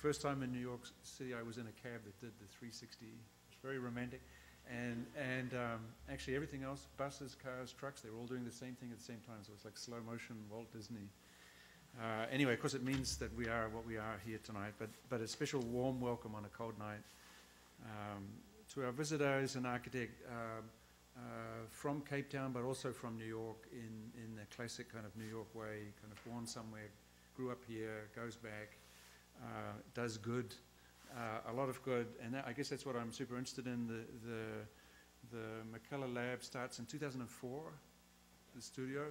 first time in New York City, I was in a cab that did the 360. It was very romantic. And actually everything else, buses, cars, trucks, they were all doing the same thing at the same time. So it's like slow motion, Walt Disney. Anyway, of course it means that we are what we are here tonight, but a special warm welcome on a cold night to our visitor is an architect from Cape Town, but also from New York in the classic kind of New York way, kind of born somewhere, grew up here, goes back, does good, a lot of good, and I guess that's what I'm super interested in. The McCullough Lab starts in 2004, the studio,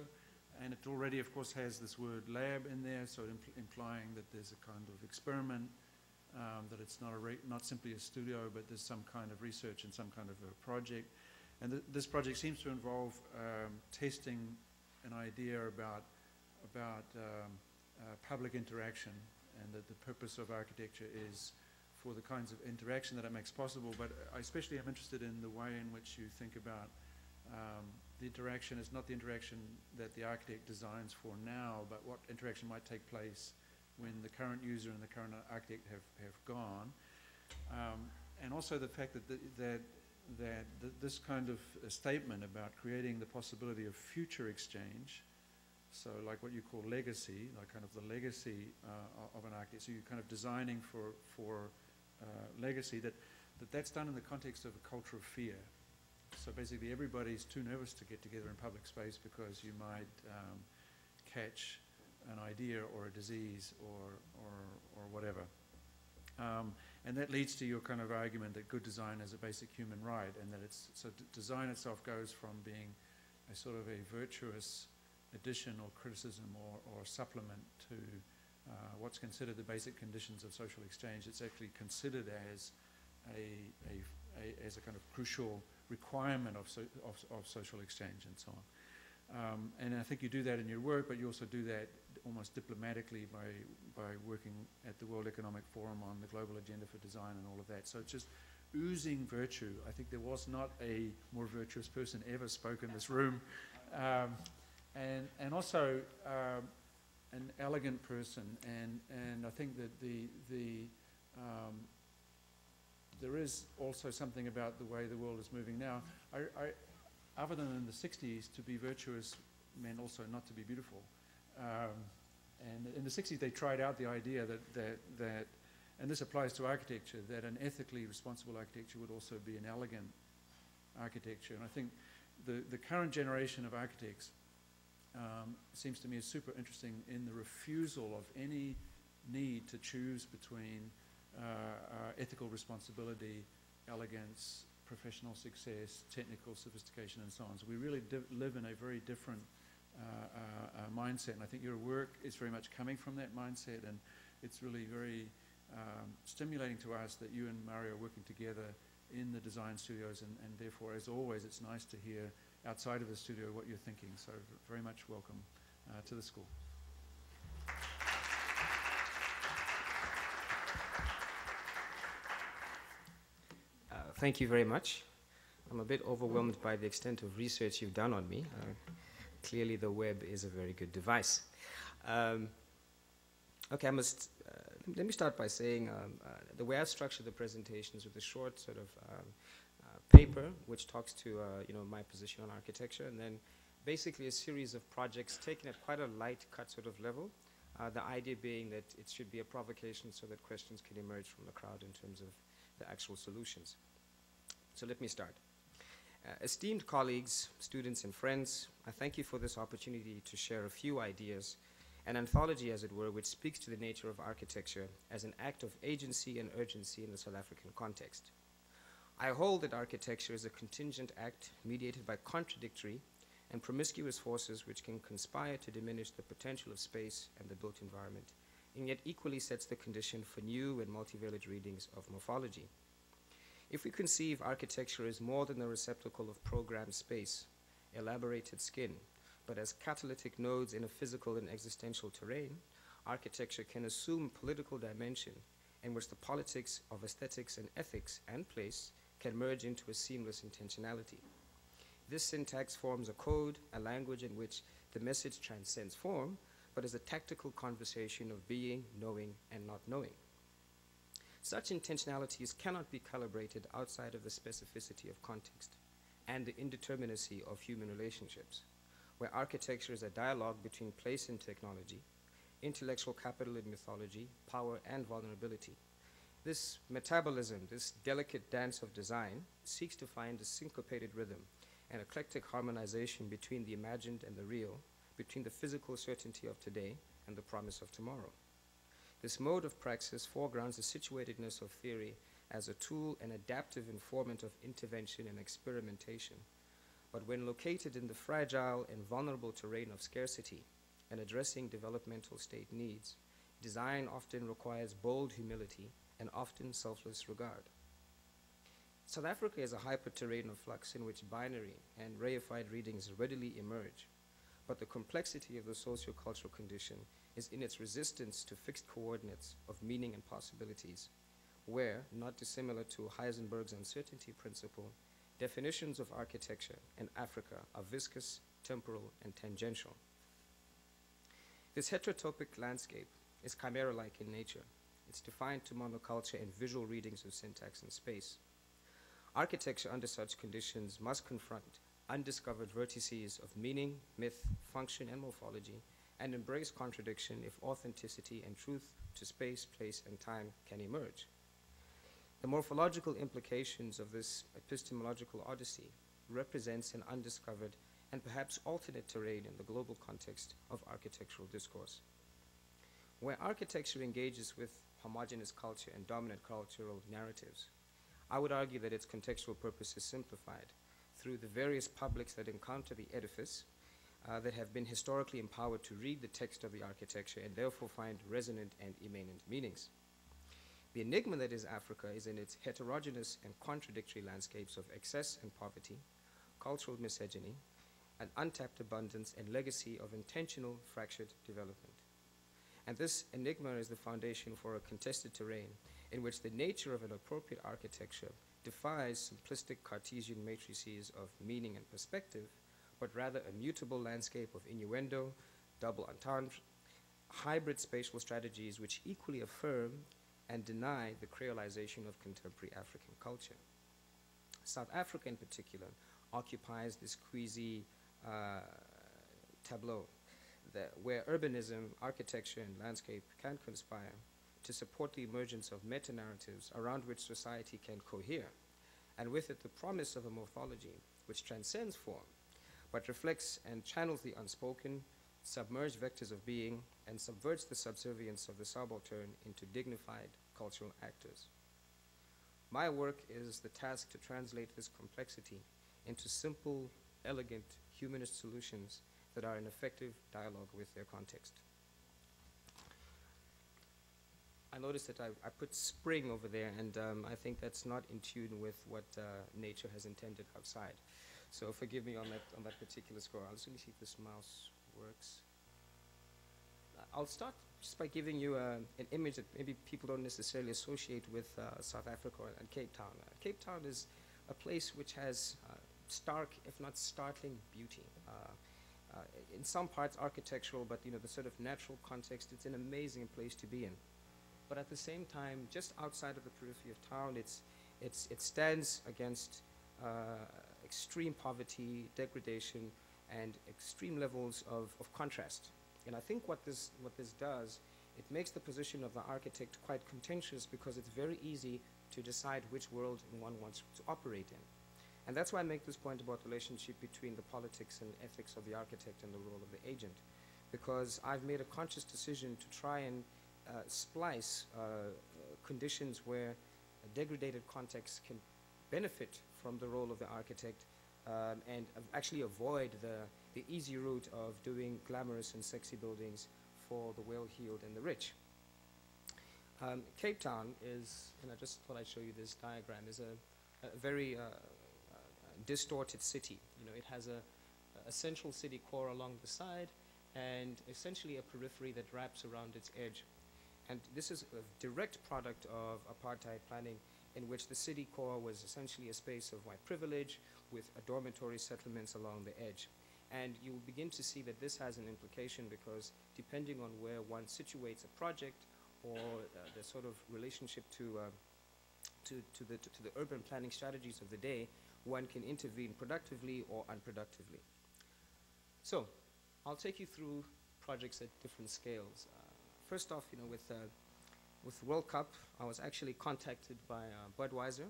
and it already, of course, has this word lab in there, so implying that there's a kind of experiment, that it's not simply a studio, but there's some kind of research and some kind of a project. And this project seems to involve testing an idea about public interaction, and that the purpose of architecture is for the kinds of interaction that it makes possible. But I especially am interested in the way in which you think about the interaction is not the interaction that the architect designs for now, but what interaction might take place when the current user and the current architect have gone. And also the fact that this kind of a statement about creating the possibility of future exchange, so like what you call legacy, like kind of the legacy of an architect, so you're kind of designing for legacy, that's done in the context of a culture of fear. So basically everybody's too nervous to get together in public space because you might catch an idea or a disease or whatever. And that leads to your kind of argument that good design is a basic human right, and that design itself goes from being a sort of a virtuous addition or criticism or supplement to what's considered the basic conditions of social exchange. It's actually considered as a kind of crucial requirement of social exchange and so on. And I think you do that in your work, but you also do that almost diplomatically by working at the World Economic Forum on the global agenda for design and all of that. So it's just oozing virtue. I think there was not a more virtuous person ever spoke in this room. And also an elegant person. And I think that there is also something about the way the world is moving now. Other than in the 60s, to be virtuous meant also not to be beautiful. And in the 60s, they tried out the idea that, and this applies to architecture, that an ethically responsible architecture would also be an elegant architecture. And I think the current generation of architects seems to me is super interesting in the refusal of any need to choose between ethical responsibility, elegance, professional success, technical sophistication, and so on. So we really live in a very different mindset, and I think your work is very much coming from that mindset, and it's really very stimulating to us that you and Mario are working together in the design studios, and therefore, as always, it's nice to hear outside of the studio what you're thinking. So very much welcome to the school. Thank you very much. I'm a bit overwhelmed by the extent of research you've done on me. Clearly the web is a very good device. Okay, let me start by saying the way I've structured the presentations with a short sort of paper which talks to my position on architecture, and then basically a series of projects taken at quite a light cut sort of level. The idea being that it should be a provocation so that questions can emerge from the crowd in terms of the actual solutions. So let me start. Esteemed colleagues, students, and friends, I thank you for this opportunity to share a few ideas, an anthology, as it were, which speaks to the nature of architecture as an act of agency and urgency in the South African context. I hold that architecture is a contingent act mediated by contradictory and promiscuous forces which can conspire to diminish the potential of space and the built environment, and yet equally sets the condition for new and multivariate readings of morphology. If we conceive architecture as more than the receptacle of programmed space, elaborated skin, but as catalytic nodes in a physical and existential terrain, architecture can assume political dimension in which the politics of aesthetics and ethics and place can merge into a seamless intentionality. This syntax forms a code, a language in which the message transcends form, but is a tactical conversation of being, knowing, and not knowing. Such intentionalities cannot be calibrated outside of the specificity of context and the indeterminacy of human relationships, where architecture is a dialogue between place and technology, intellectual capital and mythology, power and vulnerability. This metabolism, this delicate dance of design, seeks to find a syncopated rhythm, an eclectic harmonization between the imagined and the real, between the physical certainty of today and the promise of tomorrow. This mode of praxis foregrounds the situatedness of theory as a tool and adaptive informant of intervention and experimentation. But when located in the fragile and vulnerable terrain of scarcity and addressing developmental state needs, design often requires bold humility and often selfless regard. South Africa is a hyper-terrain of flux in which binary and reified readings readily emerge, but the complexity of the socio-cultural condition is in its resistance to fixed coordinates of meaning and possibilities, where, not dissimilar to Heisenberg's uncertainty principle, definitions of architecture in Africa are viscous, temporal, and tangential. This heterotopic landscape is chimera-like in nature. It's defined to monoculture and visual readings of syntax and space. Architecture under such conditions must confront undiscovered vertices of meaning, myth, function, and morphology, and embrace contradiction if authenticity and truth to space, place, and time can emerge. The morphological implications of this epistemological odyssey represents an undiscovered and perhaps alternate terrain in the global context of architectural discourse. Where architecture engages with homogeneous culture and dominant cultural narratives, I would argue that its contextual purpose is simplified through the various publics that encounter the edifice that have been historically empowered to read the text of the architecture and therefore find resonant and immanent meanings. The enigma that is Africa is in its heterogeneous and contradictory landscapes of excess and poverty, cultural misogyny, an untapped abundance and legacy of intentional fractured development. And this enigma is the foundation for a contested terrain in which the nature of an appropriate architecture defies simplistic Cartesian matrices of meaning and perspective, but rather a mutable landscape of innuendo, double entendre, hybrid spatial strategies which equally affirm and deny the creolization of contemporary African culture. South Africa in particular occupies this queasy tableau where urbanism, architecture, and landscape can conspire to support the emergence of meta-narratives around which society can cohere, and with it the promise of a morphology which transcends form, but reflects and channels the unspoken, submerged vectors of being, and subverts the subservience of the subaltern into dignified cultural actors. My work is the task to translate this complexity into simple, elegant, humanist solutions that are in effective dialogue with their context. I noticed that I put spring over there, and I think that's not in tune with what nature has intended outside. So forgive me on that particular score. I'll just see if this mouse works. I'll start just by giving you an image that maybe people don't necessarily associate with South Africa and Cape Town. Cape Town is a place which has stark, if not startling, beauty. In some parts architectural, but the sort of natural context, it's an amazing place to be in. But at the same time, just outside of the periphery of town, it stands against extreme poverty, degradation, and extreme levels of contrast. And I think what this does, it makes the position of the architect quite contentious because it's very easy to decide which world one wants to operate in. And that's why I make this point about the relationship between the politics and ethics of the architect and the role of the agent. Because I've made a conscious decision to try and splice conditions where a degraded context can benefit from the role of the architect and actually avoid the easy route of doing glamorous and sexy buildings for the well-heeled and the rich. Cape Town is, and I just thought I'd show you this diagram, is a very distorted city. It has a central city core along the side and essentially a periphery that wraps around its edge. And this is a direct product of apartheid planning in which the city core was essentially a space of white privilege with dormitory settlements along the edge. And you will begin to see that this has an implication because depending on where one situates a project or the sort of relationship to the urban planning strategies of the day, one can intervene productively or unproductively. So, I'll take you through projects at different scales. First off, with World Cup, I was actually contacted by Budweiser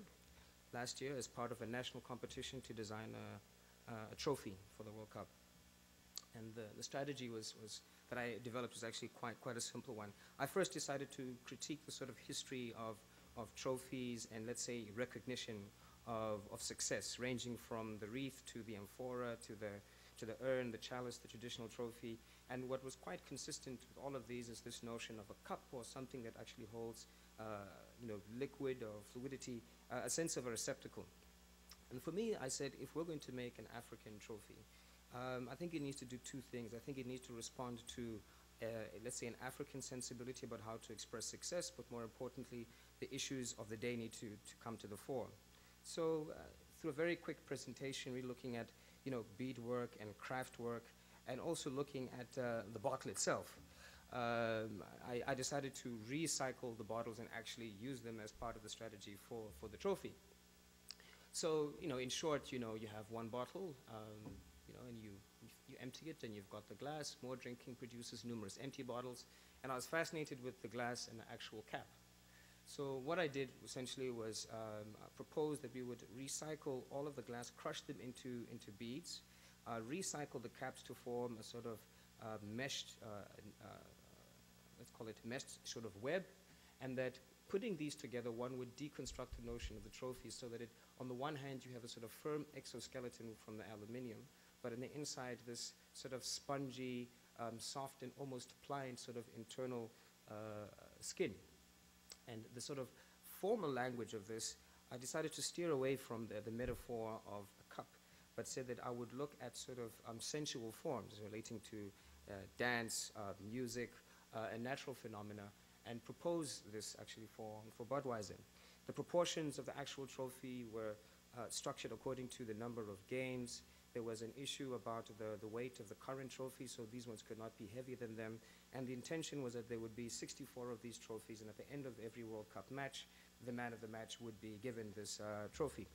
last year as part of a national competition to design a trophy for the World Cup. And the strategy that I developed was actually quite a simple one. I first decided to critique the sort of history of trophies and, let's say, recognition of success, ranging from the wreath to the amphora to the urn, the chalice, the traditional trophy. And what was quite consistent with all of these is this notion of a cup or something that actually holds liquid or fluidity, a sense of a receptacle. And for me, I said, if we're going to make an African trophy, I think it needs to do two things. I think it needs to respond to, let's say, an African sensibility about how to express success, but more importantly, the issues of the day need to come to the fore. So through a very quick presentation, we're looking at, beadwork and craft work, and also looking at the bottle itself. I decided to recycle the bottles and actually use them as part of the strategy for the trophy. So, in short, you have one bottle, and you empty it, and you've got the glass. More drinking produces numerous empty bottles, and I was fascinated with the glass and the actual cap. So what I did essentially was propose that we would recycle all of the glass, crush them into beads, recycle the caps to form a sort of meshed, let's call it meshed sort of web, and that putting these together, one would deconstruct the notion of the trophy so that on the one hand, you have a sort of firm exoskeleton from the aluminium, but on the inside, this sort of spongy, soft and almost pliant sort of internal skin. And the sort of formal language of this, I decided to steer away from the metaphor of a cup, but said that I would look at sort of sensual forms relating to dance, music, and natural phenomena, and propose this actually for Budweiser. The proportions of the actual trophy were structured according to the number of games. There was an issue about the weight of the current trophy, so these ones could not be heavier than them. And the intention was that there would be 64 of these trophies, and at the end of every World Cup match, the man of the match would be given this trophy.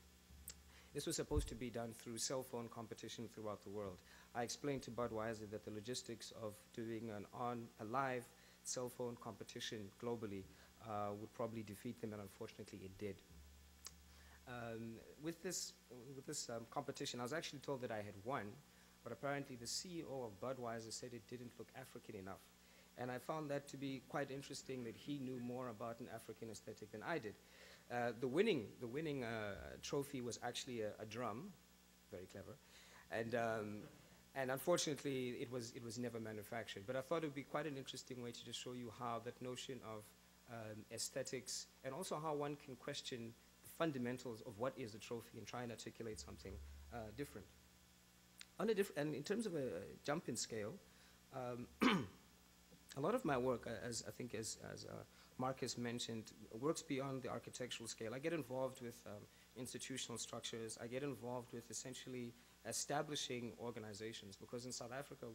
This was supposed to be done through cell phone competition throughout the world. I explained to Budweiser that the logistics of doing a live cell phone competition globally would probably defeat them, and unfortunately it did. With this competition, I was actually told that I had won, but apparently the CEO of Budweiser said it didn't look African enough. And I found that to be quite interesting, that he knew more about an African aesthetic than I did. The winning trophy was actually a drum, very clever, and unfortunately it was never manufactured. But I thought it would be quite an interesting way to just show you how that notion of aesthetics, and also how one can question the fundamentals of what is a trophy and try and articulate something different. And in terms of a jump in scale, a lot of my work, as I think as Marcus mentioned, works beyond the architectural scale. I get involved with institutional structures. I get involved with essentially establishing organizations, because in South Africa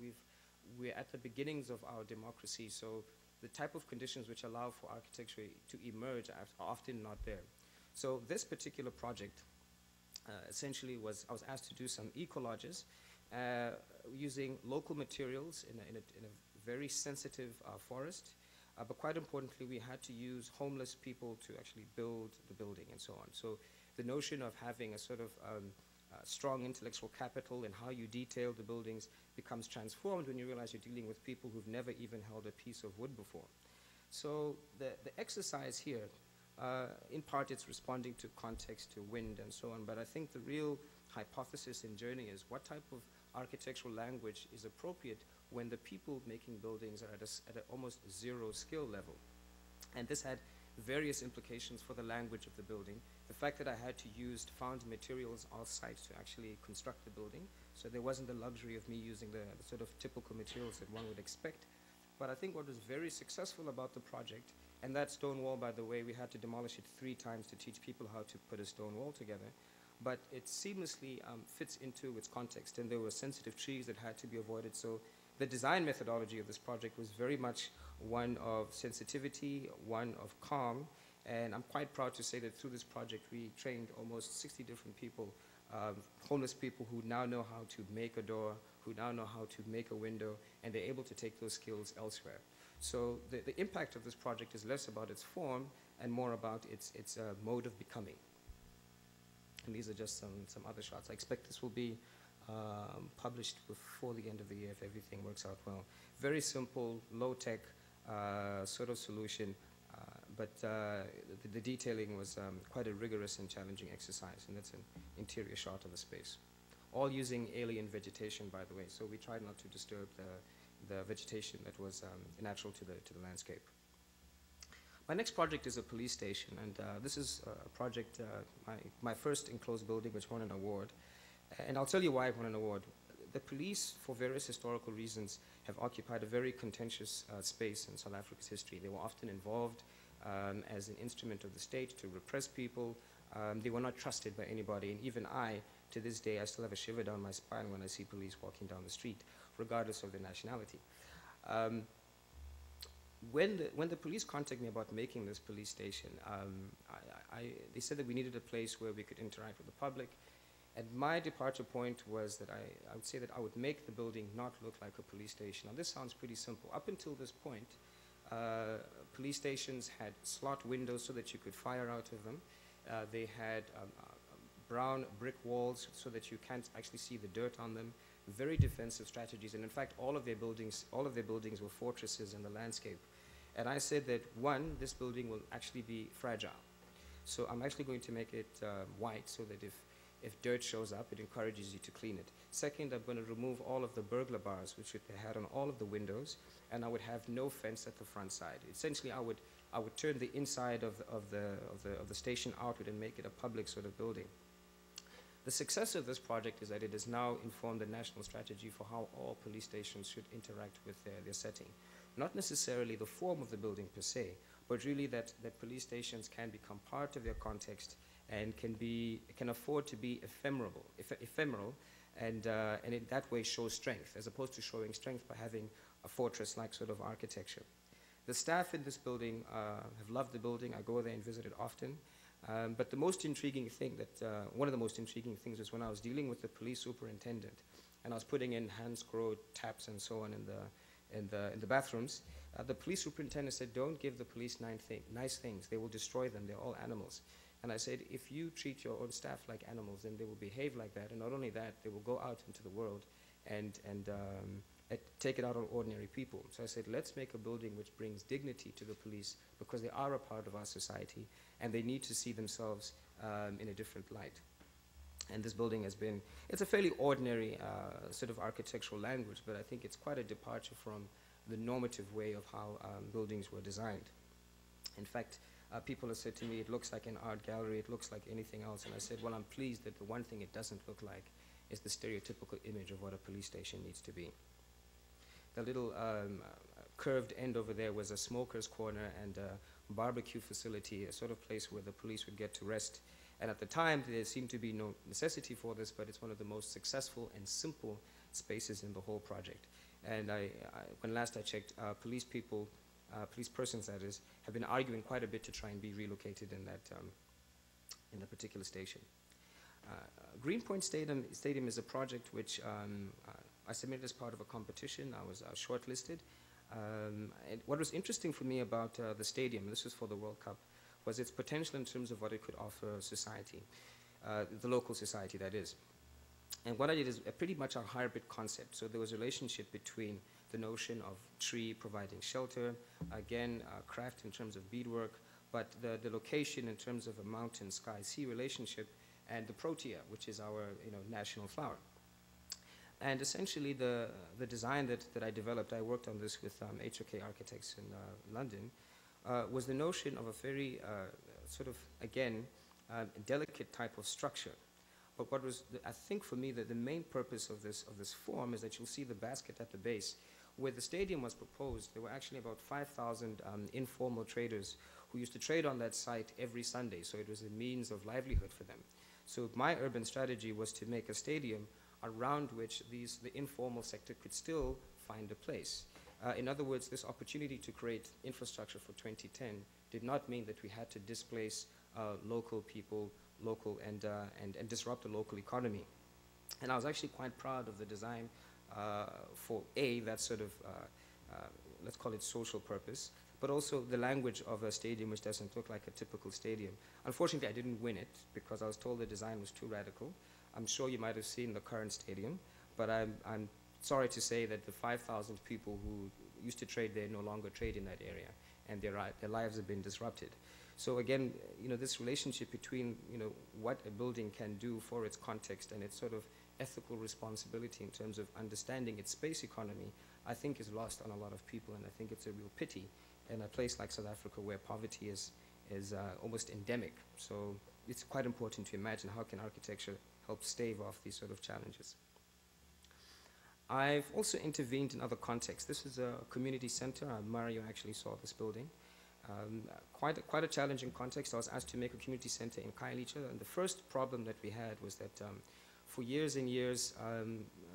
we're at the beginnings of our democracy, so the type of conditions which allow for architecture to emerge are often not there. So this particular project essentially I was asked to do some eco-lodges using local materials in a very sensitive forest, but quite importantly, we had to use homeless people to actually build the building and so on. So the notion of having a sort of strong intellectual capital and how you detail the buildings becomes transformed when you realize you're dealing with people who've never even held a piece of wood before. So the exercise here, in part it's responding to context, to wind and so on, but I think the real hypothesis and journey is what type of architectural language is appropriate when the people making buildings are at a almost zero skill level. And this had various implications for the language of the building. The fact that I had to use found materials off-site to actually construct the building, so there wasn't the luxury of me using the sort of typical materials that one would expect. But I think what was very successful about the project, and that stone wall, by the way, we had to demolish it 3 times to teach people how to put a stone wall together, but it seamlessly fits into its context, and there were sensitive trees that had to be avoided. So the design methodology of this project was very much one of sensitivity, one of calm. And I'm quite proud to say that through this project, we trained almost 60 different people, homeless people who now know how to make a door, who now know how to make a window, and they're able to take those skills elsewhere. So the impact of this project is less about its form and more about its mode of becoming. And these are just some other shots. I expect this will be published before the end of the year if everything works out well. Very simple, low-tech sort of solution, but the detailing was quite a rigorous and challenging exercise, and that's an interior shot of the space. All using alien vegetation, by the way, so we tried not to disturb the vegetation that was natural to the landscape. My next project is a police station, and this is a project, my first enclosed building, which won an award. And I'll tell you why it won an award. The police, for various historical reasons, have occupied a very contentious space in South Africa's history. They were often involved as an instrument of the state to repress people. They were not trusted by anybody, and even I, to this day, I still have a shiver down my spine when I see police walking down the street, regardless of their nationality. When the police contacted me about making this police station, they said that we needed a place where we could interact with the public. And my departure point was that I would say that I would make the building not look like a police station. Now, this sounds pretty simple. Up until this point, police stations had slot windows so that you could fire out of them. They had brown brick walls so that you can't actually see the dirt on them. Very defensive strategies, and in fact, all of their buildings were fortresses in the landscape. And I said that, one, this building will actually be fragile. So I'm actually going to make it white so that if dirt shows up, it encourages you to clean it. Second, I'm going to remove all of the burglar bars, which they had on all of the windows, and I would have no fence at the front side. Essentially, I would turn the inside of the station outward and make it a public sort of building. The success of this project is that it has now informed the national strategy for how all police stations should interact with their setting. Not necessarily the form of the building per se, but really that police stations can become part of their context and can afford to be ephemeral and in that way show strength, as opposed to showing strength by having a fortress-like sort of architecture. The staff in this building have loved the building. I go there and visit it often. But the most intriguing thing one of the most intriguing things was when I was dealing with the police superintendent, and I was putting in hand-screw taps and so on in the bathrooms. The police superintendent said, "Don't give the police nice things. They will destroy them. They're all animals." And I said, if you treat your own staff like animals, then they will behave like that. And not only that, they will go out into the world and take it out on ordinary people. So I said, let's make a building which brings dignity to the police, because they are a part of our society and they need to see themselves in a different light. And this building it's a fairly ordinary sort of architectural language, but I think it's quite a departure from the normative way of how buildings were designed. In fact, people have said to me, it looks like an art gallery, it looks like anything else. And I said, well, I'm pleased that the one thing it doesn't look like is the stereotypical image of what a police station needs to be. The little curved end over there was a smoker's corner and a barbecue facility, a sort of place where the police would get to rest. And at the time, there seemed to be no necessity for this, but it's one of the most successful and simple spaces in the whole project. And when last I checked, police persons, that is, have been arguing quite a bit to try and be relocated in that particular station. Greenpoint Stadium is a project which I submitted as part of a competition. I was shortlisted. And what was interesting for me about the stadium, and this was for the World Cup, was its potential in terms of what it could offer society, the local society, that is. And what I did is pretty much a hybrid concept. So there was a relationship between the notion of tree providing shelter, again, craft in terms of beadwork, but the location in terms of a mountain, sky, sea relationship, and the protea, which is our national flower. And essentially the design that I developed, I worked on this with HOK Architects in London, was the notion of a very sort of, again, delicate type of structure. But what was, I think for me, that the main purpose of this form is that you'll see the basket at the base. Where the stadium was proposed, there were actually about 5,000 informal traders who used to trade on that site every Sunday, so it was a means of livelihood for them. So my urban strategy was to make a stadium around which the informal sector could still find a place. In other words, this opportunity to create infrastructure for 2010 did not mean that we had to displace local people, and disrupt the local economy. And I was actually quite proud of the design for that sort of, let's call it social purpose, but also the language of a stadium which doesn't look like a typical stadium. Unfortunately, I didn't win it because I was told the design was too radical. I'm sure you might have seen the current stadium, but I'm sorry to say that the 5,000 people who used to trade there no longer trade in that area, and their lives have been disrupted. So again, this relationship between, what a building can do for its context and its sort of ethical responsibility in terms of understanding its space economy, I think is lost on a lot of people, and I think it's a real pity in a place like South Africa where poverty is almost endemic. So it's quite important to imagine how can architecture help stave off these sort of challenges. I've also intervened in other contexts. This is a community center. Mario actually saw this building. Quite a challenging context. I was asked to make a community center in Khayelitsha, and the first problem that we had was that for years and years,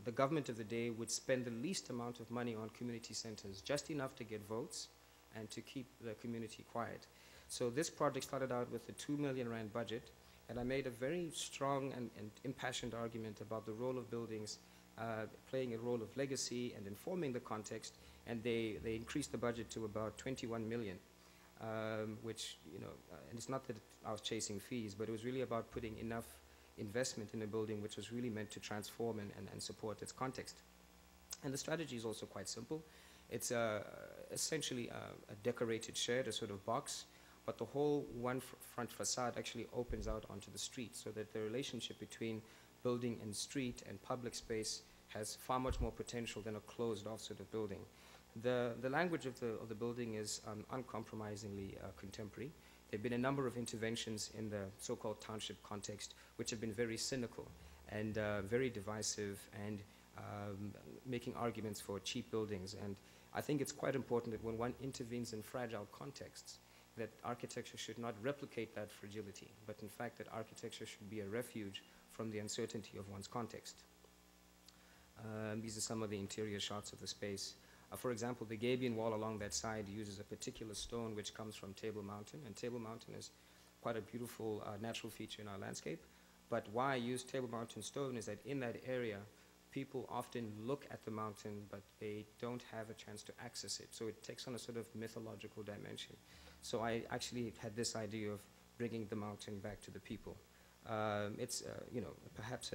the government of the day would spend the least amount of money on community centers, just enough to get votes and to keep the community quiet. So this project started out with a 2 million rand budget, and I made a very strong and impassioned argument about the role of buildings playing a role of legacy and informing the context, and they increased the budget to about 21 million, which, and it's not that I was chasing fees, but it was really about putting enough investment in a building which was really meant to transform and support its context. And the strategy is also quite simple. It's essentially a decorated shed, a sort of box, but the whole front facade actually opens out onto the street, so that the relationship between building and street and public space has far much more potential than a closed off sort of building. The language of the building is uncompromisingly contemporary. There have been a number of interventions in the so-called township context which have been very cynical and very divisive, and making arguments for cheap buildings. And I think it's quite important that when one intervenes in fragile contexts, that architecture should not replicate that fragility, but in fact that architecture should be a refuge from the uncertainty of one's context. These are some of the interior shots of the space. For example, the gabion wall along that side uses a particular stone which comes from Table Mountain, and Table Mountain is quite a beautiful natural feature in our landscape. But why I use Table Mountain stone is that in that area, people often look at the mountain, but they don't have a chance to access it. So it takes on a sort of mythological dimension. So I actually had this idea of bringing the mountain back to the people. It's perhaps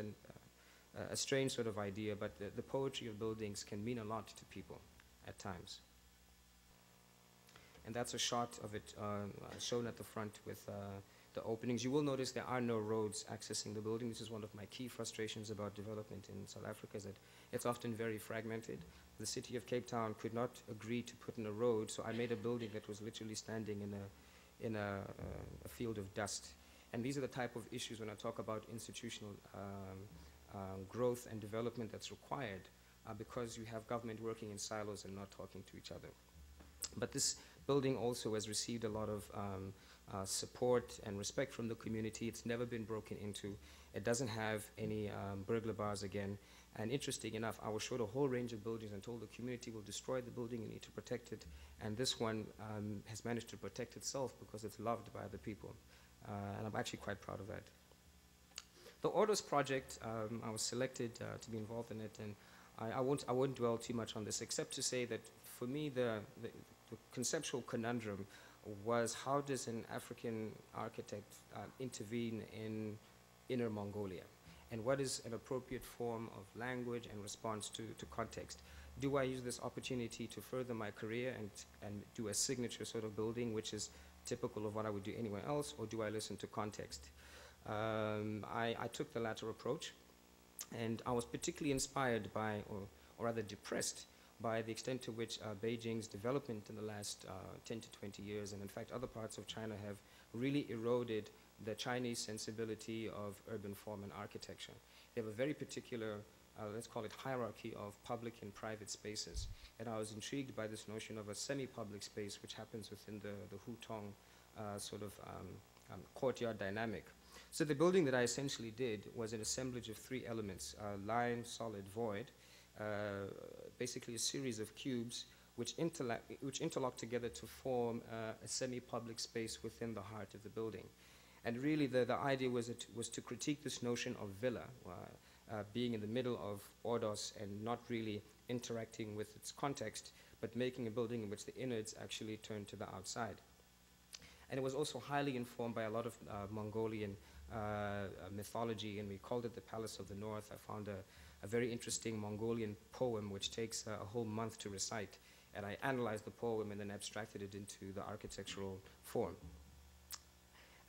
a strange sort of idea, but the poetry of buildings can mean a lot to people at times. And that's a shot of it shown at the front with the openings. You will notice there are no roads accessing the building. This is one of my key frustrations about development in South Africa, is that it's often very fragmented. The city of Cape Town could not agree to put in a road, so I made a building that was literally standing in a field of dust. And these are the type of issues when I talk about institutional growth and development that's required, because you have government working in silos and not talking to each other. But this building also has received a lot of support and respect from the community. It's never been broken into. It doesn't have any burglar bars again. And interesting enough, I was showed a whole range of buildings and told the community will destroy the building, you need to protect it. And this one has managed to protect itself because it's loved by the people. And I'm actually quite proud of that. The Ordos project, I was selected to be involved in it, and I won't dwell too much on this, except to say that for me the conceptual conundrum was, how does an African architect intervene in Inner Mongolia? And what is an appropriate form of language and response to context? Do I use this opportunity to further my career and do a signature sort of building which is typical of what I would do anywhere else, or do I listen to context? I took the latter approach, and I was particularly inspired by, or rather depressed, by the extent to which Beijing's development in the last 10 to 20 years, and in fact other parts of China, have really eroded the Chinese sensibility of urban form and architecture. They have a very particular, let's call it, hierarchy of public and private spaces. And I was intrigued by this notion of a semi-public space which happens within the hutong sort of courtyard dynamic. So the building that I essentially did was an assemblage of three elements: line, solid, void, basically a series of cubes which interlock together to form a semi-public space within the heart of the building. And really the idea was to critique this notion of villa, being in the middle of Ordos and not really interacting with its context, but making a building in which the innards actually turn to the outside. And it was also highly informed by a lot of Mongolian mythology, and we called it the Palace of the North. I found a very interesting Mongolian poem which takes a whole month to recite, and I analyzed the poem and then abstracted it into the architectural form.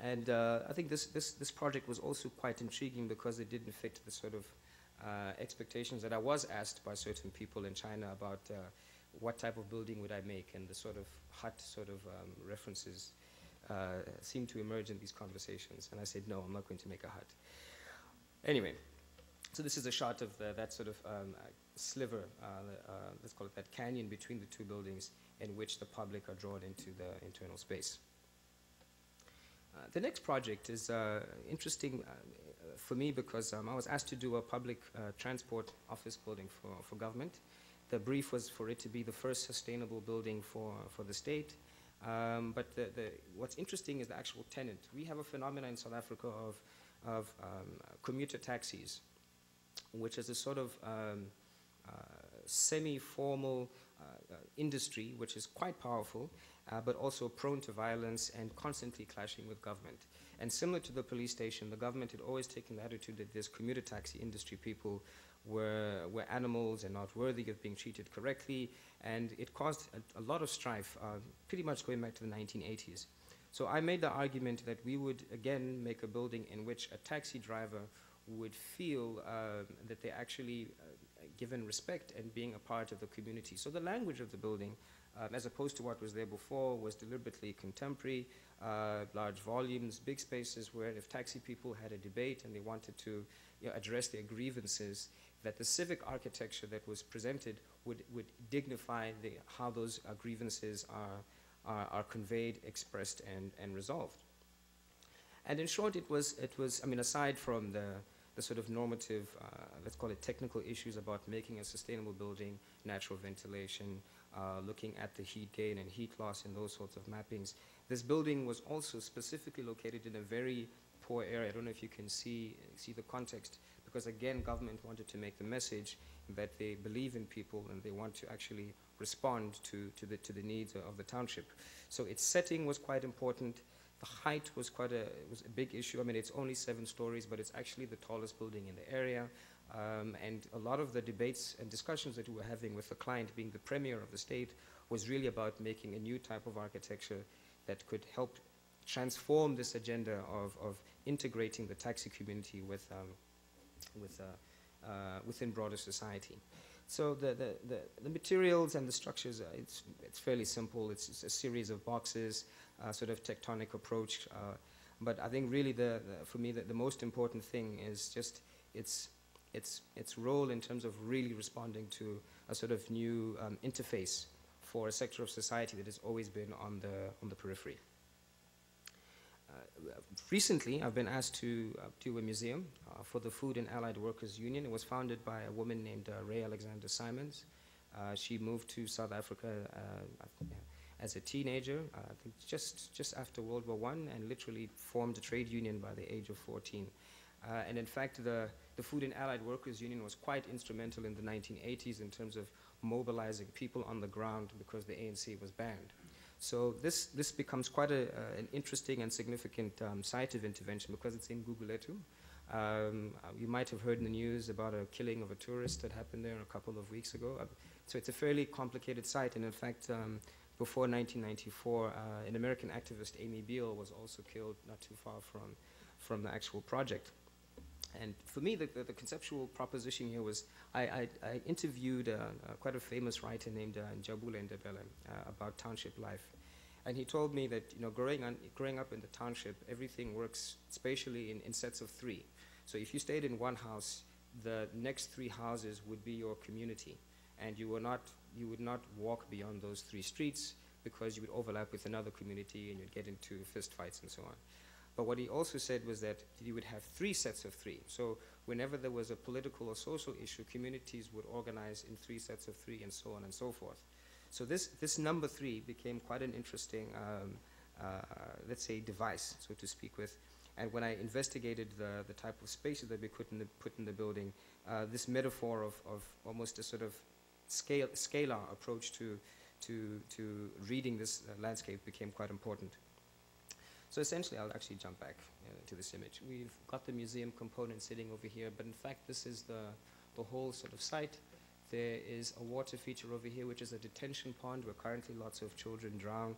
And I think this project was also quite intriguing because it didn't fit the sort of expectations that I was asked by certain people in China about what type of building would I make, and the sort of hut sort of references seemed to emerge in these conversations. And I said, no, I'm not going to make a hut. Anyway, so this is a shot of that sort of sliver, let's call it that canyon between the two buildings, in which the public are drawn into the internal space. The next project is interesting for me because I was asked to do a public transport office building for government. The brief was for it to be the first sustainable building for the state. But what's interesting is the actual tenant. We have a phenomenon in South Africa of commuter taxis, which is a sort of semi-formal industry which is quite powerful, but also prone to violence and constantly clashing with government. And similar to the police station, the government had always taken the attitude that this commuter taxi industry people were animals and not worthy of being treated correctly, and it caused a lot of strife, pretty much going back to the 1980s. So I made the argument that we would, again, make a building in which a taxi driver would feel that they're actually given respect and being a part of the community. So the language of the building, as opposed to what was there before, was deliberately contemporary, large volumes, big spaces where if taxi people had a debate and they wanted to address their grievances, that the civic architecture that was presented would dignify how those grievances are conveyed, expressed, and resolved. And in short, it was, I mean, aside from the sort of normative, let's call it technical issues about making a sustainable building, natural ventilation, looking at the heat gain and heat loss and those sorts of mappings, this building was also specifically located in a very poor area. I don't know if you can see the context, because again, government wanted to make the message that they believe in people and they want to actually respond to the needs of the township. So its setting was quite important. The height was was a big issue. I mean, it's only 7 stories, but it's actually the tallest building in the area. And a lot of the debates and discussions that we were having with the client, being the premier of the state, was really about making a new type of architecture that could help transform this agenda of integrating the taxi community within broader society. So the materials and the structures, it's fairly simple. It's a series of boxes, sort of tectonic approach. But I think really for me the most important thing is just its role in terms of really responding to a sort of new interface for a sector of society that has always been on the periphery. Recently, I've been asked to do a museum for the Food and Allied Workers Union. It was founded by a woman named Ray Alexander Simons. She moved to South Africa as a teenager, I think just after World War I, and literally formed a trade union by the age of 14. And in fact, the Food and Allied Workers Union was quite instrumental in the 1980s in terms of mobilizing people on the ground because the ANC was banned. So this becomes quite an interesting and significant site of intervention because it's in Gugulethu. You might have heard in the news about a killing of a tourist that happened there a couple of weeks ago. So it's a fairly complicated site, and in fact, before 1994, an American activist, Amy Beale, was also killed not too far from the actual project. And for me, the conceptual proposition here was, I interviewed quite a famous writer named Njabule Ndebele about township life. And he told me that growing up in the township, everything works spatially in sets of 3. So if you stayed in one house, the next 3 houses would be your community. And you would not walk beyond those 3 streets because you would overlap with another community and you'd get into fist fights and so on. But what he also said was that you would have 3 sets of 3. So whenever there was a political or social issue, communities would organize in 3 sets of 3 and so on and so forth. So this number 3 became quite an interesting, let's say, device, so to speak with. And when I investigated the type of spaces that we put in the building, this metaphor of almost a sort of scalar approach to reading this landscape became quite important. So essentially, I'll actually jump back to this image. We've got the museum component sitting over here, but in fact, this is the whole sort of site. There is a water feature over here, which is a detention pond where currently lots of children drown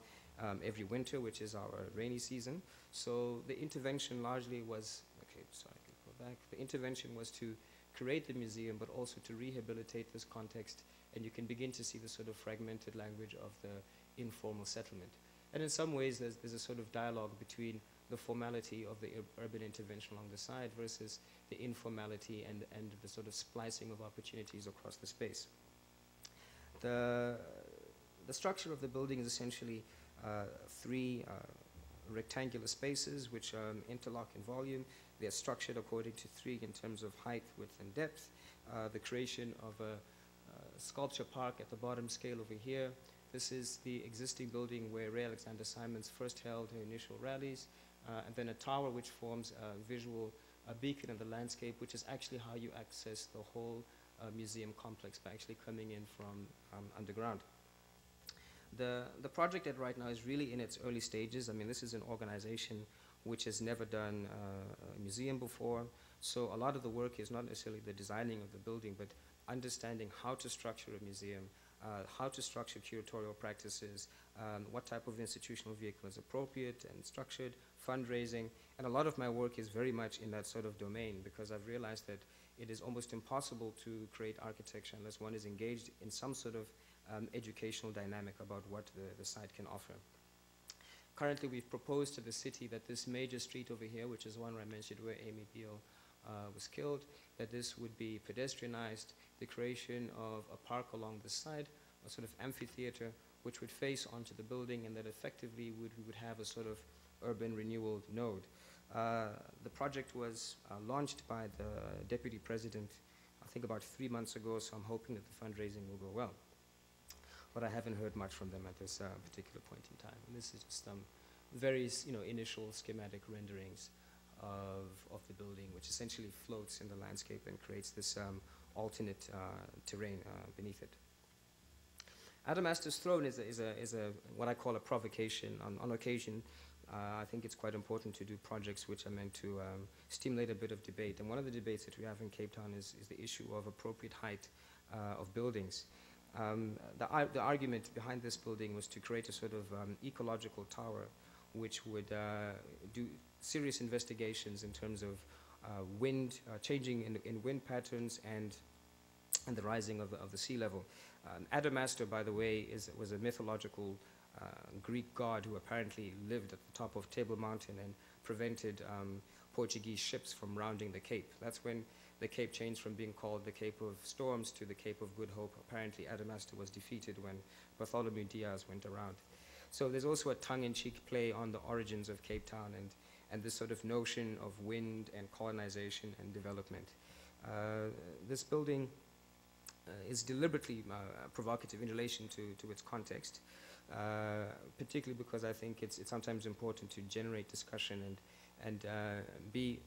every winter, which is our rainy season. So the intervention largely was, okay, sorry, I can go back. The intervention was to create the museum, but also to rehabilitate this context, and you can begin to see the sort of fragmented language of the informal settlement. And in some ways, there's a sort of dialogue between the formality of the urban intervention along the side versus the informality and the sort of splicing of opportunities across the space. The structure of the building is essentially 3 rectangular spaces which interlock in volume. They're structured according to 3 in terms of height, width, and depth. The creation of a sculpture park at the bottom scale over here. This is the existing building where Ray Alexander Simons first held her initial rallies, and then a tower which forms a visual beacon in the landscape, which is actually how you access the whole museum complex by actually coming in from underground. The project at right now is really in its early stages. I mean, this is an organization which has never done a museum before, so a lot of the work is not necessarily the designing of the building, but understanding how to structure a museum, how to structure curatorial practices, what type of institutional vehicle is appropriate and structured, fundraising, and a lot of my work is very much in that sort of domain because I've realized that it is almost impossible to create architecture unless one is engaged in some sort of educational dynamic about what the site can offer. Currently, we've proposed to the city that this major street over here, which is one where I mentioned where Amy Beale was killed, that this would be pedestrianized, the creation of a park along the side, a sort of amphitheater, which would face onto the building, and that effectively we would have a sort of urban renewal node. The project was launched by the deputy president, I think about 3 months ago, so I'm hoping that the fundraising will go well. But I haven't heard much from them at this particular point in time. And this is just very initial schematic renderings of the building, which essentially floats in the landscape and creates this alternate terrain beneath it. Adamastor's Throne is a what I call a provocation. On occasion, I think it's quite important to do projects which are meant to stimulate a bit of debate. And one of the debates that we have in Cape Town is the issue of appropriate height of buildings. The argument behind this building was to create a sort of ecological tower which would do serious investigations in terms of wind, changing in wind patterns and the rising of the sea level. Adamastor, by the way, was a mythological Greek god who apparently lived at the top of Table Mountain and prevented Portuguese ships from rounding the Cape. That's when the Cape changed from being called the Cape of Storms to the Cape of Good Hope. Apparently, Adamastor was defeated when Bartholomew Diaz went around. So there's also a tongue-in-cheek play on the origins of Cape Town and this sort of notion of wind and colonization and development. This building is deliberately provocative in relation to its context, particularly because I think it's sometimes important to generate discussion and be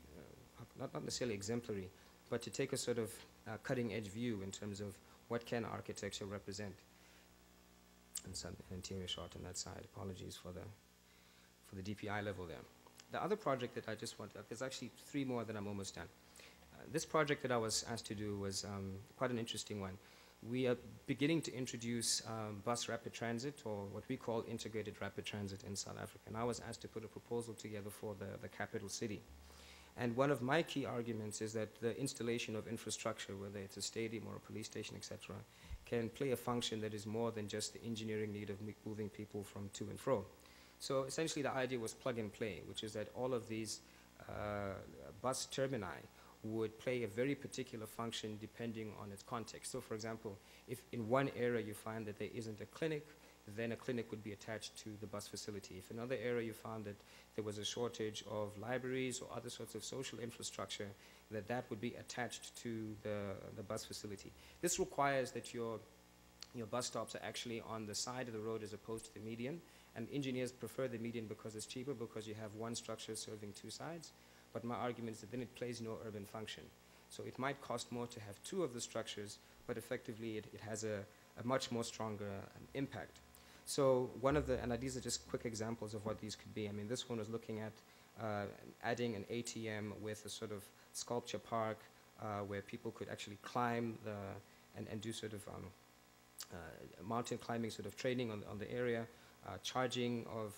not necessarily exemplary, but to take a sort of cutting-edge view in terms of what can architecture represent. And some interior shot on that side. Apologies for the DPI level there. The other project that I just want, there's actually 3 more that I'm almost done. This project that I was asked to do was quite an interesting one. We are beginning to introduce bus rapid transit, or what we call integrated rapid transit in South Africa. And I was asked to put a proposal together for the capital city. And one of my key arguments is that the installation of infrastructure, whether it's a stadium or a police station, etc., can play a function that is more than just the engineering need of moving people from to and fro. So essentially the idea was plug and play, which is that all of these bus termini would play a very particular function depending on its context. So for example, if in one area you find that there isn't a clinic, then a clinic would be attached to the bus facility. If in another area you found that there was a shortage of libraries or other sorts of social infrastructure, that would be attached to the bus facility. This requires that your your bus stops are actually on the side of the road as opposed to the median. And engineers prefer the median because it's cheaper, because you have one structure serving two sides. But my argument is that then it plays no urban function. So it might cost more to have two of the structures, but effectively it has a much more stronger impact. So one of the, and these are just quick examples of what these could be. I mean, this one was looking at adding an ATM with a sort of sculpture park where people could actually climb and do sort of mountain climbing sort of training on the area, charging of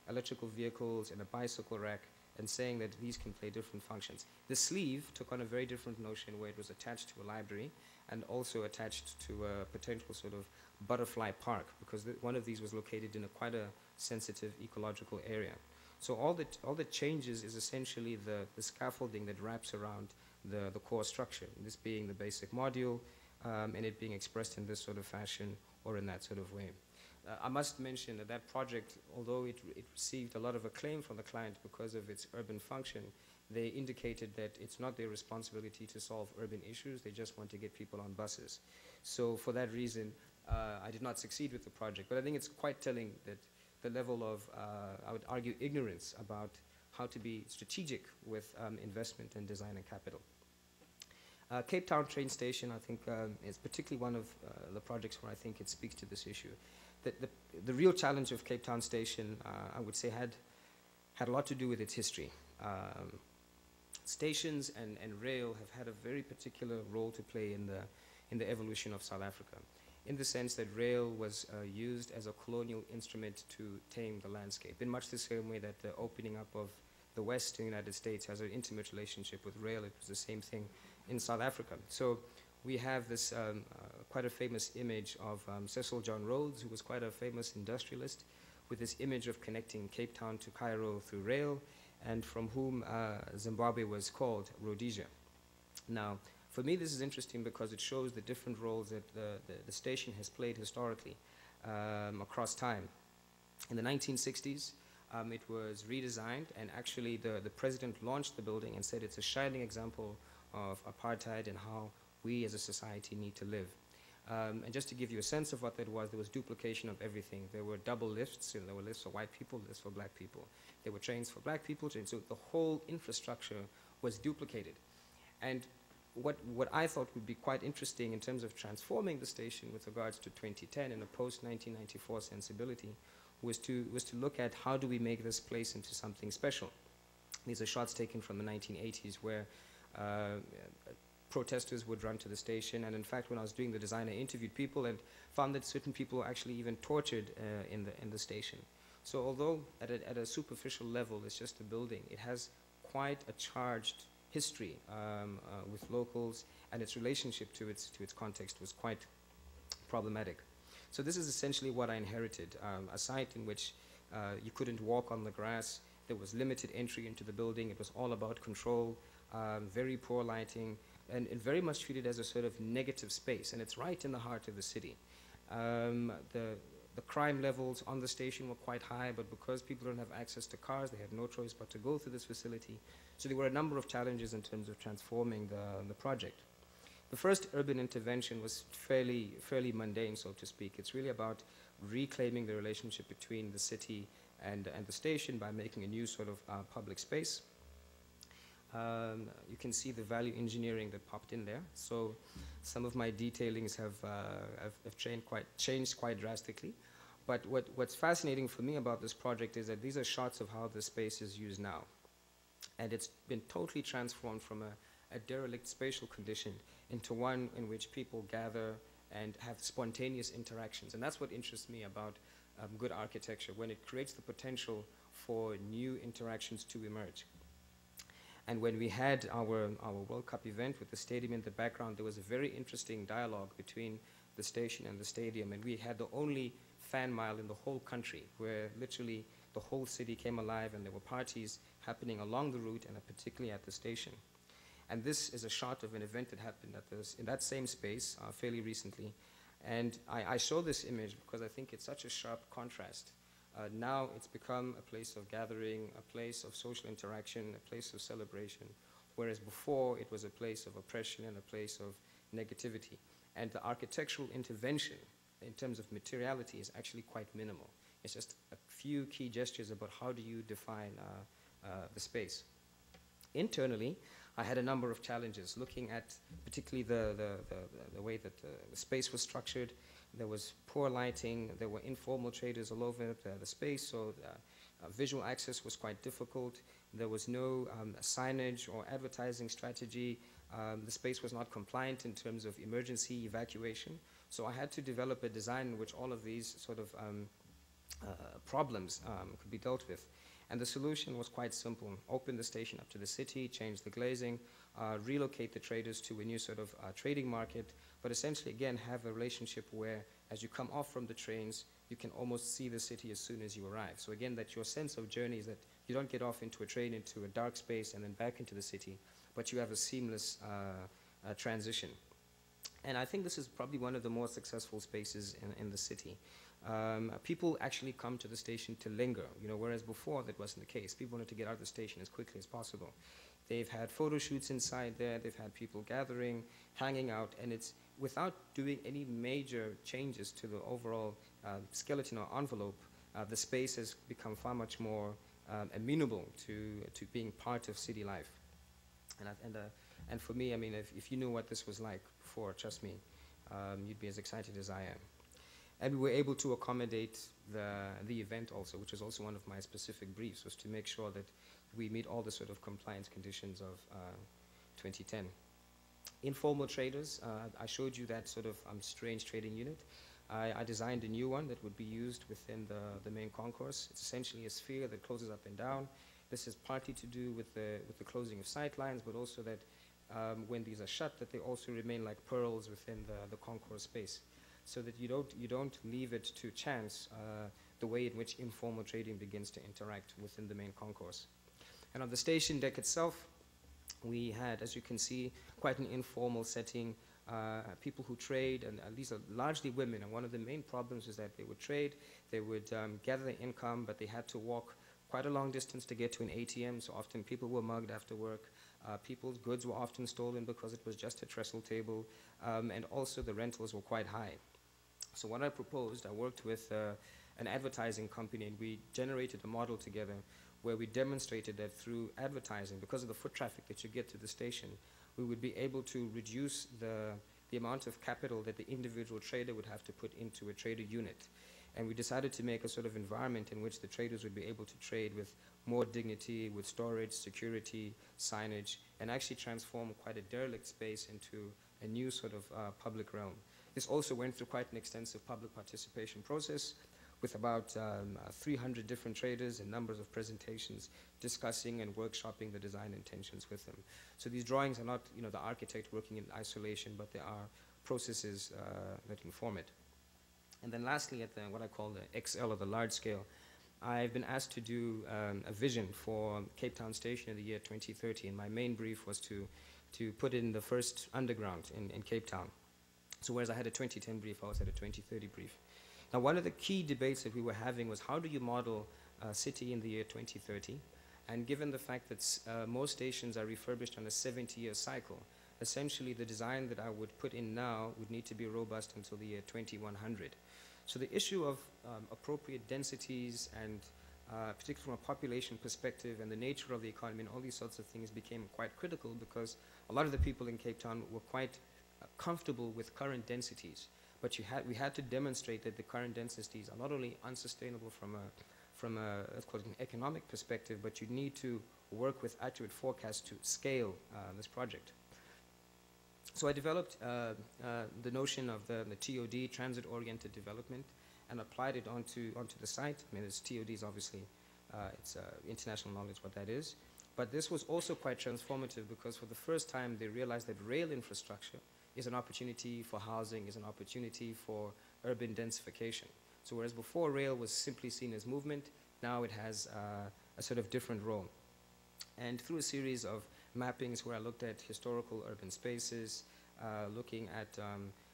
electrical vehicles and a bicycle rack, and saying that these can play different functions. The sleeve took on a very different notion where it was attached to a library and also attached to a potential sort of butterfly park, because one of these was located in quite a sensitive ecological area. So all that changes is essentially the scaffolding that wraps around the core structure, this being the basic module, and it being expressed in this sort of fashion or in that sort of way. I must mention that project, although it received a lot of acclaim from the client because of its urban function, they indicated that it's not their responsibility to solve urban issues, they just want to get people on buses. So for that reason, I did not succeed with the project. But I think it's quite telling that the level of, I would argue, ignorance about how to be strategic with investment and design and capital. Cape Town train station, I think, is particularly one of the projects where I think it speaks to this issue. The real challenge of Cape Town station, I would say, had a lot to do with its history. Stations and rail have had a very particular role to play in the evolution of South Africa, in the sense that rail was used as a colonial instrument to tame the landscape, in much the same way that the opening up of the Western United States has an intimate relationship with rail. It was the same thing in South Africa. So we have this quite a famous image of Cecil John Rhodes, who was quite a famous industrialist, with this image of connecting Cape Town to Cairo through rail, and from whom Zimbabwe was called Rhodesia. Now, for me, this is interesting because it shows the different roles that the station has played historically across time. In the 1960s, it was redesigned, and actually the president launched the building and said it's a shining example of apartheid and how we as a society need to live. And just to give you a sense of what that was, there was duplication of everything. There were double lifts, and there were lifts for white people, lifts for black people. There were trains for black people, trains, so the whole infrastructure was duplicated. And what I thought would be quite interesting in terms of transforming the station with regards to 2010 and a post-1994 sensibility was to look at how do we make this place into something special. These are shots taken from the 1980s where protesters would run to the station, and in fact when I was doing the design I interviewed people and found that certain people were actually even tortured in the station. So although at a superficial level it's just a building, it has quite a charged history with locals, and its relationship to its context was quite problematic. So this is essentially what I inherited, a site in which you couldn't walk on the grass, there was limited entry into the building, it was all about control, very poor lighting, and very much treated as a sort of negative space, and it's right in the heart of the city. The crime levels on the station were quite high, but because people don't have access to cars, they had no choice but to go through this facility. So there were a number of challenges in terms of transforming the project. The first urban intervention was fairly mundane, so to speak. It's really about reclaiming the relationship between the city and the station by making a new sort of public space. You can see the value engineering that popped in there. So some of my detailings have changed quite drastically. But what's fascinating for me about this project is that these are shots of how the space is used now. And it's been totally transformed from a derelict spatial condition into one in which people gather and have spontaneous interactions. And that's what interests me about good architecture, when it creates the potential for new interactions to emerge. And when we had our World Cup event with the stadium in the background, there was a very interesting dialogue between the station and the stadium. And we had the only fan mile in the whole country where literally the whole city came alive, and there were parties happening along the route and particularly at the station. And this is a shot of an event that happened in that same space fairly recently. And I show this image because I think it's such a sharp contrast. Now it's become a place of gathering, a place of social interaction, a place of celebration, whereas before it was a place of oppression and a place of negativity. and the architectural intervention in terms of materiality is actually quite minimal. It's just a few key gestures about how do you define the space. Internally, I had a number of challenges looking at particularly the way that the space was structured. There was poor lighting, there were informal traders all over the space, so visual access was quite difficult. There was no signage or advertising strategy. The space was not compliant in terms of emergency evacuation. So I had to develop a design in which all of these sort of problems could be dealt with. And the solution was quite simple. Open the station up to the city, change the glazing, relocate the traders to a new sort of trading market, but essentially, again, have a relationship where as you come off from the trains, you can almost see the city as soon as you arrive. So again, that your sense of journey is that you don't get off into a train into a dark space and then back into the city, but you have a seamless transition. And I think this is probably one of the more successful spaces in the city. People actually come to the station to linger, whereas before that wasn't the case. People wanted to get out of the station as quickly as possible. They've had photo shoots inside there, they've had people gathering, hanging out, and it's without doing any major changes to the overall skeleton or envelope, the space has become far much more amenable to being part of city life. And for me, I mean, if you knew what this was like before, trust me, you'd be as excited as I am. And we were able to accommodate the event also, which is also one of my specific briefs, was to make sure that we meet all the sort of compliance conditions of 2010. Informal traders, I showed you that sort of strange trading unit. I designed a new one that would be used within the main concourse. It's essentially a sphere that closes up and down. This is partly to do with the closing of sight lines, but also that when these are shut, that they also remain like pearls within the concourse space, so that you don't leave it to chance the way in which informal trading begins to interact within the main concourse. And on the station deck itself, we had, as you can see, quite an informal setting. People who trade, and these are largely women, and one of the main problems is that they would trade, they would gather their income, but they had to walk quite a long distance to get to an ATM, so often people were mugged after work. People's goods were often stolen because it was just a trestle table, and also the rentals were quite high. So what I proposed, I worked with an advertising company, and we generated a model together where we demonstrated that through advertising, because of the foot traffic that you get to the station, we would be able to reduce the amount of capital that the individual trader would have to put into a trader unit. And we decided to make a sort of environment in which the traders would be able to trade with more dignity, with storage, security, signage, and actually transform quite a derelict space into a new sort of public realm. This also went through quite an extensive public participation process with about 300 different traders and numbers of presentations discussing and workshopping the design intentions with them. So these drawings are not the architect working in isolation, but there are processes that inform it. And then lastly, at what I call the XL, or the large scale, I've been asked to do a vision for Cape Town Station in the year 2030, and my main brief was to put in the first underground in Cape Town. So whereas I had a 2010 brief, I also had a 2030 brief. Now, one of the key debates that we were having was how do you model a city in the year 2030? And given the fact that most stations are refurbished on a 70-year cycle, essentially the design that I would put in now would need to be robust until the year 2100. So the issue of appropriate densities and particularly from a population perspective and the nature of the economy and all these sorts of things became quite critical, because a lot of the people in Cape Town were quite comfortable with current densities. But we had to demonstrate that the current densities are not only unsustainable from a let's call it an economic perspective, but you need to work with accurate forecasts to scale this project. So I developed the notion of the TOD, transit-oriented development, and applied it onto the site. I mean, it's TODs, obviously, it's international knowledge what that is. But this was also quite transformative, because for the first time they realized that rail infrastructure is an opportunity for housing, is an opportunity for urban densification. So whereas before rail was simply seen as movement, now it has a sort of different role. And through a series of mappings where I looked at historical urban spaces, looking at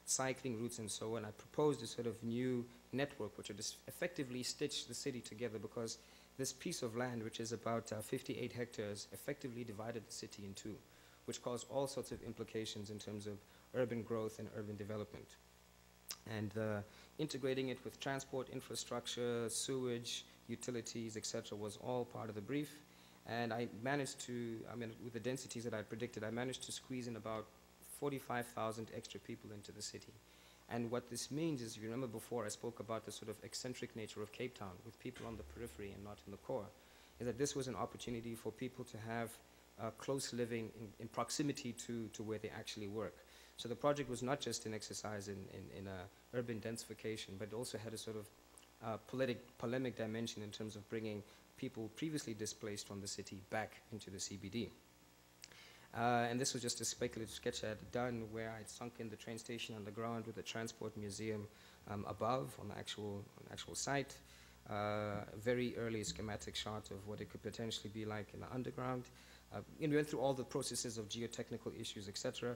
cycling routes and so on, I proposed a sort of new network which would just effectively stitch the city together, because this piece of land, which is about 58 hectares, effectively divided the city in two, which caused all sorts of implications in terms of urban growth and urban development. And integrating it with transport infrastructure, sewage, utilities, etc., was all part of the brief. And I managed to, with the densities that I predicted, I managed to squeeze in about 45,000 extra people into the city. And what this means is, if you remember before, I spoke about the sort of eccentric nature of Cape Town, with people on the periphery and not in the core, is that this was an opportunity for people to have close living in proximity to where they actually work. So the project was not just an exercise in urban densification, but it also had a sort of polemic dimension in terms of bringing people previously displaced from the city back into the CBD. And this was just a speculative sketch I had done where I'd sunk in the train station underground with the transport museum above on the actual site. Very early schematic shot of what it could potentially be like in the underground. And we went through all the processes of geotechnical issues, etc.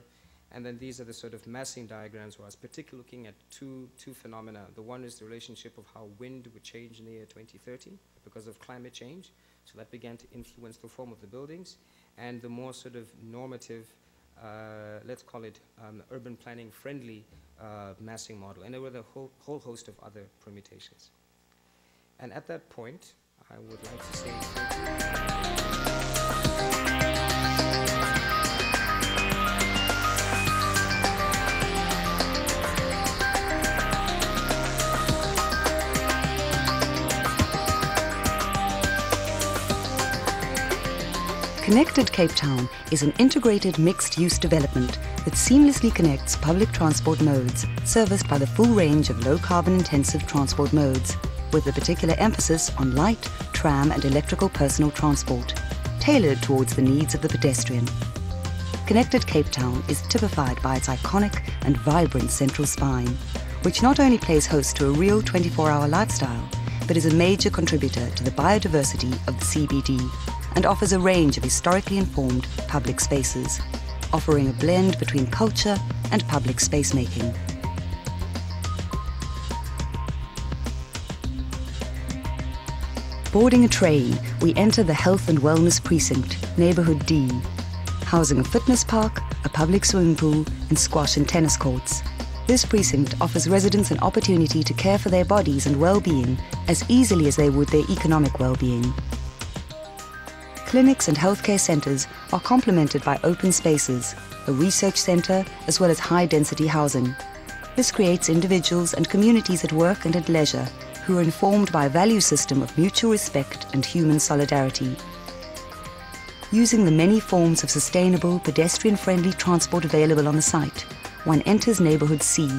And then these are the sort of massing diagrams where I was particularly looking at two phenomena. The one is the relationship of how wind would change in the year 2030 because of climate change. So that began to influence the form of the buildings. And the more sort of normative, let's call it urban planning friendly massing model. And there were the whole host of other permutations. And at that point, I would like to say Connected Cape Town is an integrated mixed-use development that seamlessly connects public transport modes, serviced by the full range of low-carbon-intensive transport modes, with a particular emphasis on light, tram and electrical personal transport, tailored towards the needs of the pedestrian. Connected Cape Town is typified by its iconic and vibrant central spine, which not only plays host to a real 24-hour lifestyle, but is a major contributor to the biodiversity of the CBD, and offers a range of historically informed public spaces, offering a blend between culture and public space making. Boarding a train, we enter the Health and Wellness Precinct, Neighbourhood D, housing a fitness park, a public swimming pool, and squash and tennis courts. This precinct offers residents an opportunity to care for their bodies and well-being as easily as they would their economic well-being. Clinics and healthcare centres are complemented by open spaces, a research centre, as well as high-density housing. This creates individuals and communities at work and at leisure who are informed by a value system of mutual respect and human solidarity. Using the many forms of sustainable, pedestrian-friendly transport available on the site, one enters Neighbourhood C.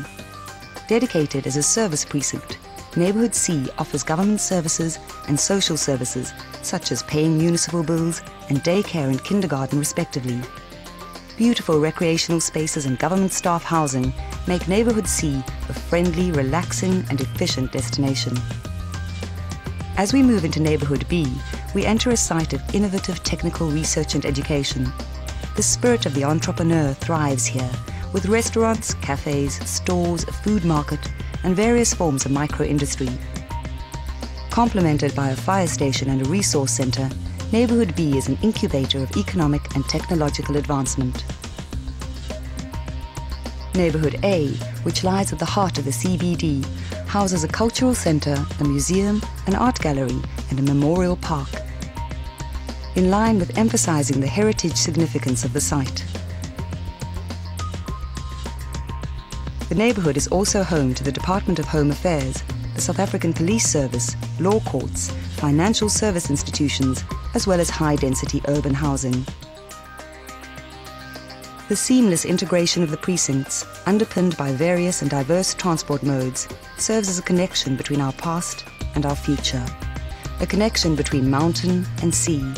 Dedicated as a service precinct, Neighbourhood C offers government services and social services, such as paying municipal bills and daycare and kindergarten respectively. Beautiful recreational spaces and government staff housing make Neighbourhood C a friendly, relaxing and efficient destination. As we move into Neighbourhood B, we enter a site of innovative technical research and education. The spirit of the entrepreneur thrives here, with restaurants, cafes, stores, a food market, and various forms of micro-industry. Complemented by a fire station and a resource centre, Neighbourhood B is an incubator of economic and technological advancement. Neighbourhood A, which lies at the heart of the CBD, houses a cultural centre, a museum, an art gallery, and a memorial park, in line with emphasising the heritage significance of the site. The neighbourhood is also home to the Department of Home Affairs, the South African Police Service, law courts, financial service institutions, as well as high-density urban housing. The seamless integration of the precincts, underpinned by various and diverse transport modes, serves as a connection between our past and our future. A connection between mountain and sea.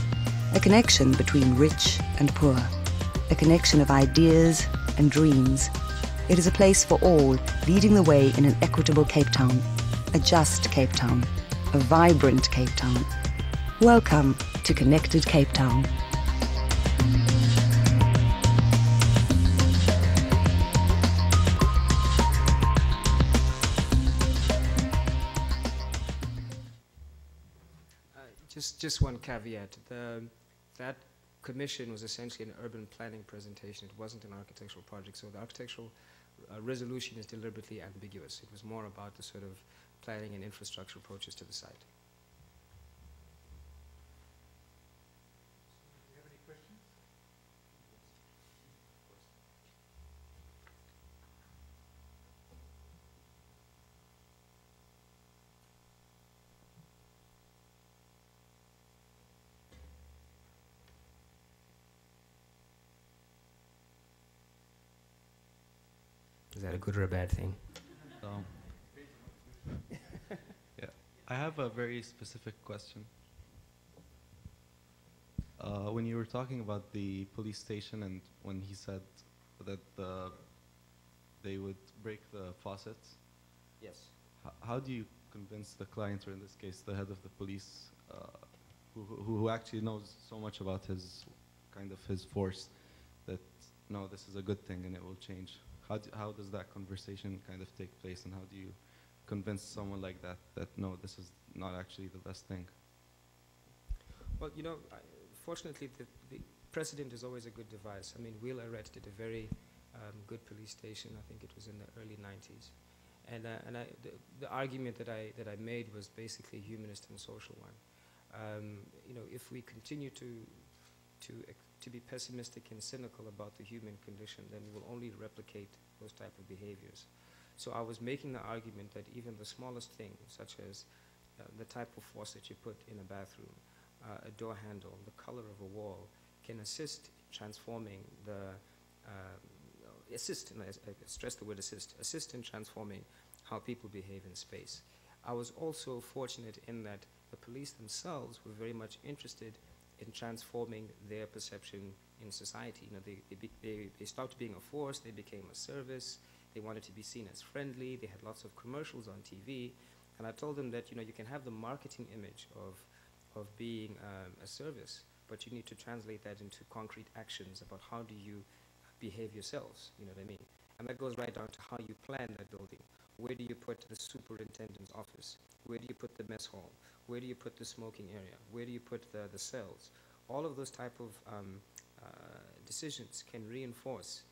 A connection between rich and poor. A connection of ideas and dreams. It is a place for all, leading the way in an equitable Cape Town. A just Cape Town. A vibrant Cape Town. Welcome to Connected Cape Town. Just one caveat. That commission was essentially an urban planning presentation. It wasn't an architectural project. So the architectural resolution is deliberately ambiguous. It was more about the sort of planning and infrastructure approaches to the site. Do you have any questions? Is that a good or a bad thing? Yeah, I have a very specific question. When you were talking about the police station and when he said that they would break the faucets, Yes. how do you convince the client, or in this case the head of the police, who actually knows so much about his force, that no, this is a good thing and it will change? How does that conversation kind of take place, and how do you convince someone like that that no, this is not actually the best thing? Well, you know, fortunately, the precedent is always a good device. I mean, Wheel Arrest did a very good police station. I think it was in the early 90s. And the argument that I made was basically a humanist and social one. You know, if we continue to be pessimistic and cynical about the human condition, then we will only replicate those type of behaviors. So I was making the argument that even the smallest thing, such as the type of faucet you put in a bathroom, a door handle, the color of a wall, can assist in transforming and I stress the word assist in transforming how people behave in space. I was also fortunate in that the police themselves were very much interested in transforming their perception in society. You know, they stopped being a force, they became a service, they wanted to be seen as friendly, they had lots of commercials on TV, and I told them that, you know, you can have the marketing image of being a service, but you need to translate that into concrete actions about how do you behave yourselves, you know what I mean? And that goes right down to how you plan that building. Where do you put the superintendent's office? Where do you put the mess hall? Where do you put the smoking area? Where do you put the cells? All of those type of decisions can reinforce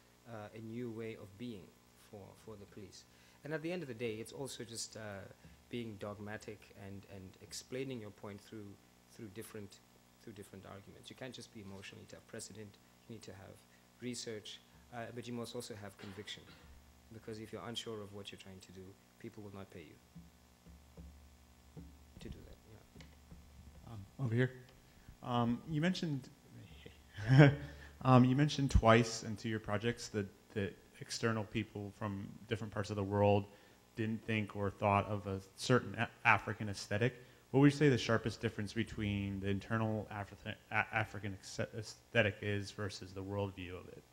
a new way of being for the police. And at the end of the day, it's also just being dogmatic and explaining your point through different arguments. You can't just be emotional. You need to have precedent. You need to have research, but you must also have conviction. Because if you're unsure of what you're trying to do, people will not pay you to do that. Yeah. Over here. You mentioned you mentioned twice in 2 of your projects that external people from different parts of the world didn't think or thought of a certain African aesthetic. What would you say the sharpest difference between the internal African aesthetic is versus the worldview of it?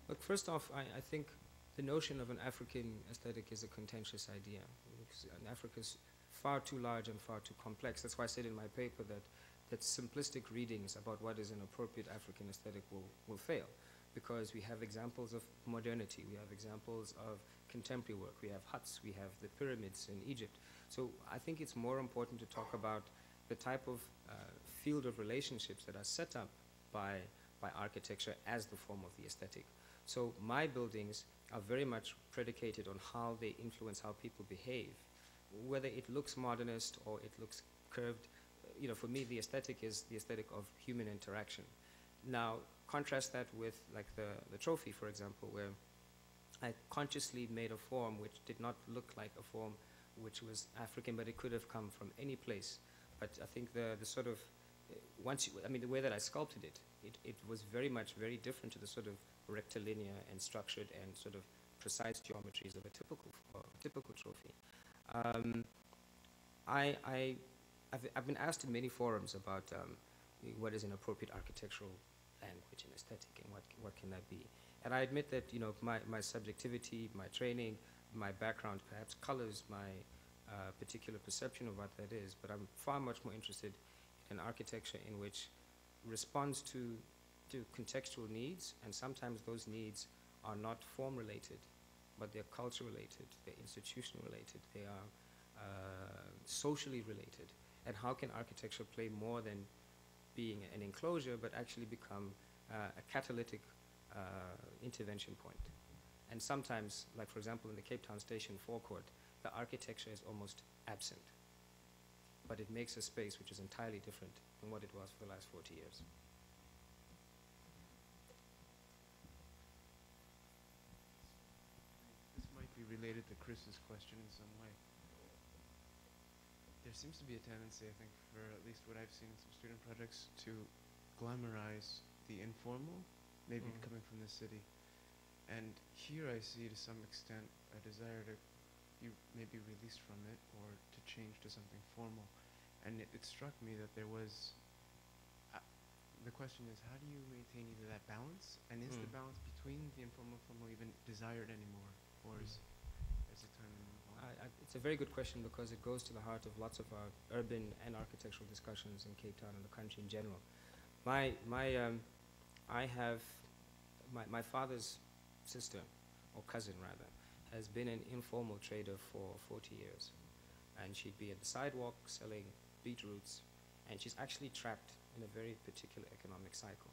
Look, first off, I think the notion of an African aesthetic is a contentious idea. Africa is far too large and far too complex. That's why I said in my paper that simplistic readings about what is an appropriate African aesthetic will fail, because we have examples of modernity, we have examples of contemporary work, we have huts, we have the pyramids in Egypt. So I think it's more important to talk about the type of field of relationships that are set up by architecture as the form of the aesthetic. So my buildings are very much predicated on how they influence how people behave, whether it looks modernist or it looks curved. You know, for me, the aesthetic is the aesthetic of human interaction. Now, contrast that with like the trophy, for example, where I consciously made a form which did not look like a form which was African, but it could have come from any place. But I think the sort of, the way that I sculpted it, it was very different to the sort of rectilinear and structured and sort of precise geometries of a typical trophy. I've been asked in many forums about what is an appropriate architectural language and aesthetic, and what can that be. And I admit that, you know, my subjectivity, my training, my background perhaps colors my particular perception of what that is, but I'm far much more interested in architecture in which responds to contextual needs, and sometimes those needs are not form related, but they're culture related, they're institution related, they are socially related. And how can architecture play more than being an enclosure, but actually become a catalytic intervention point. And sometimes, like for example in the Cape Town Station forecourt, the architecture is almost absent, but it makes a space which is entirely different from what it was for the last 40 years. This might be related to Chris's question in some way. There seems to be a tendency, I think, for at least what I've seen in some student projects, to glamorize the informal, maybe coming from the city. And here I see, to some extent, a desire to be maybe released from it or to change to something formal. And it struck me that there was, the question is, how do you maintain either that balance, and is the balance between the informal and formal even desired anymore, or is it time to move on? It's a very good question, because it goes to the heart of lots of our urban and architectural discussions in Cape Town and the country in general. My father's sister, or cousin rather, has been an informal trader for 40 years. And she'd be at the sidewalk selling beetroots, and she's actually trapped in a very particular economic cycle.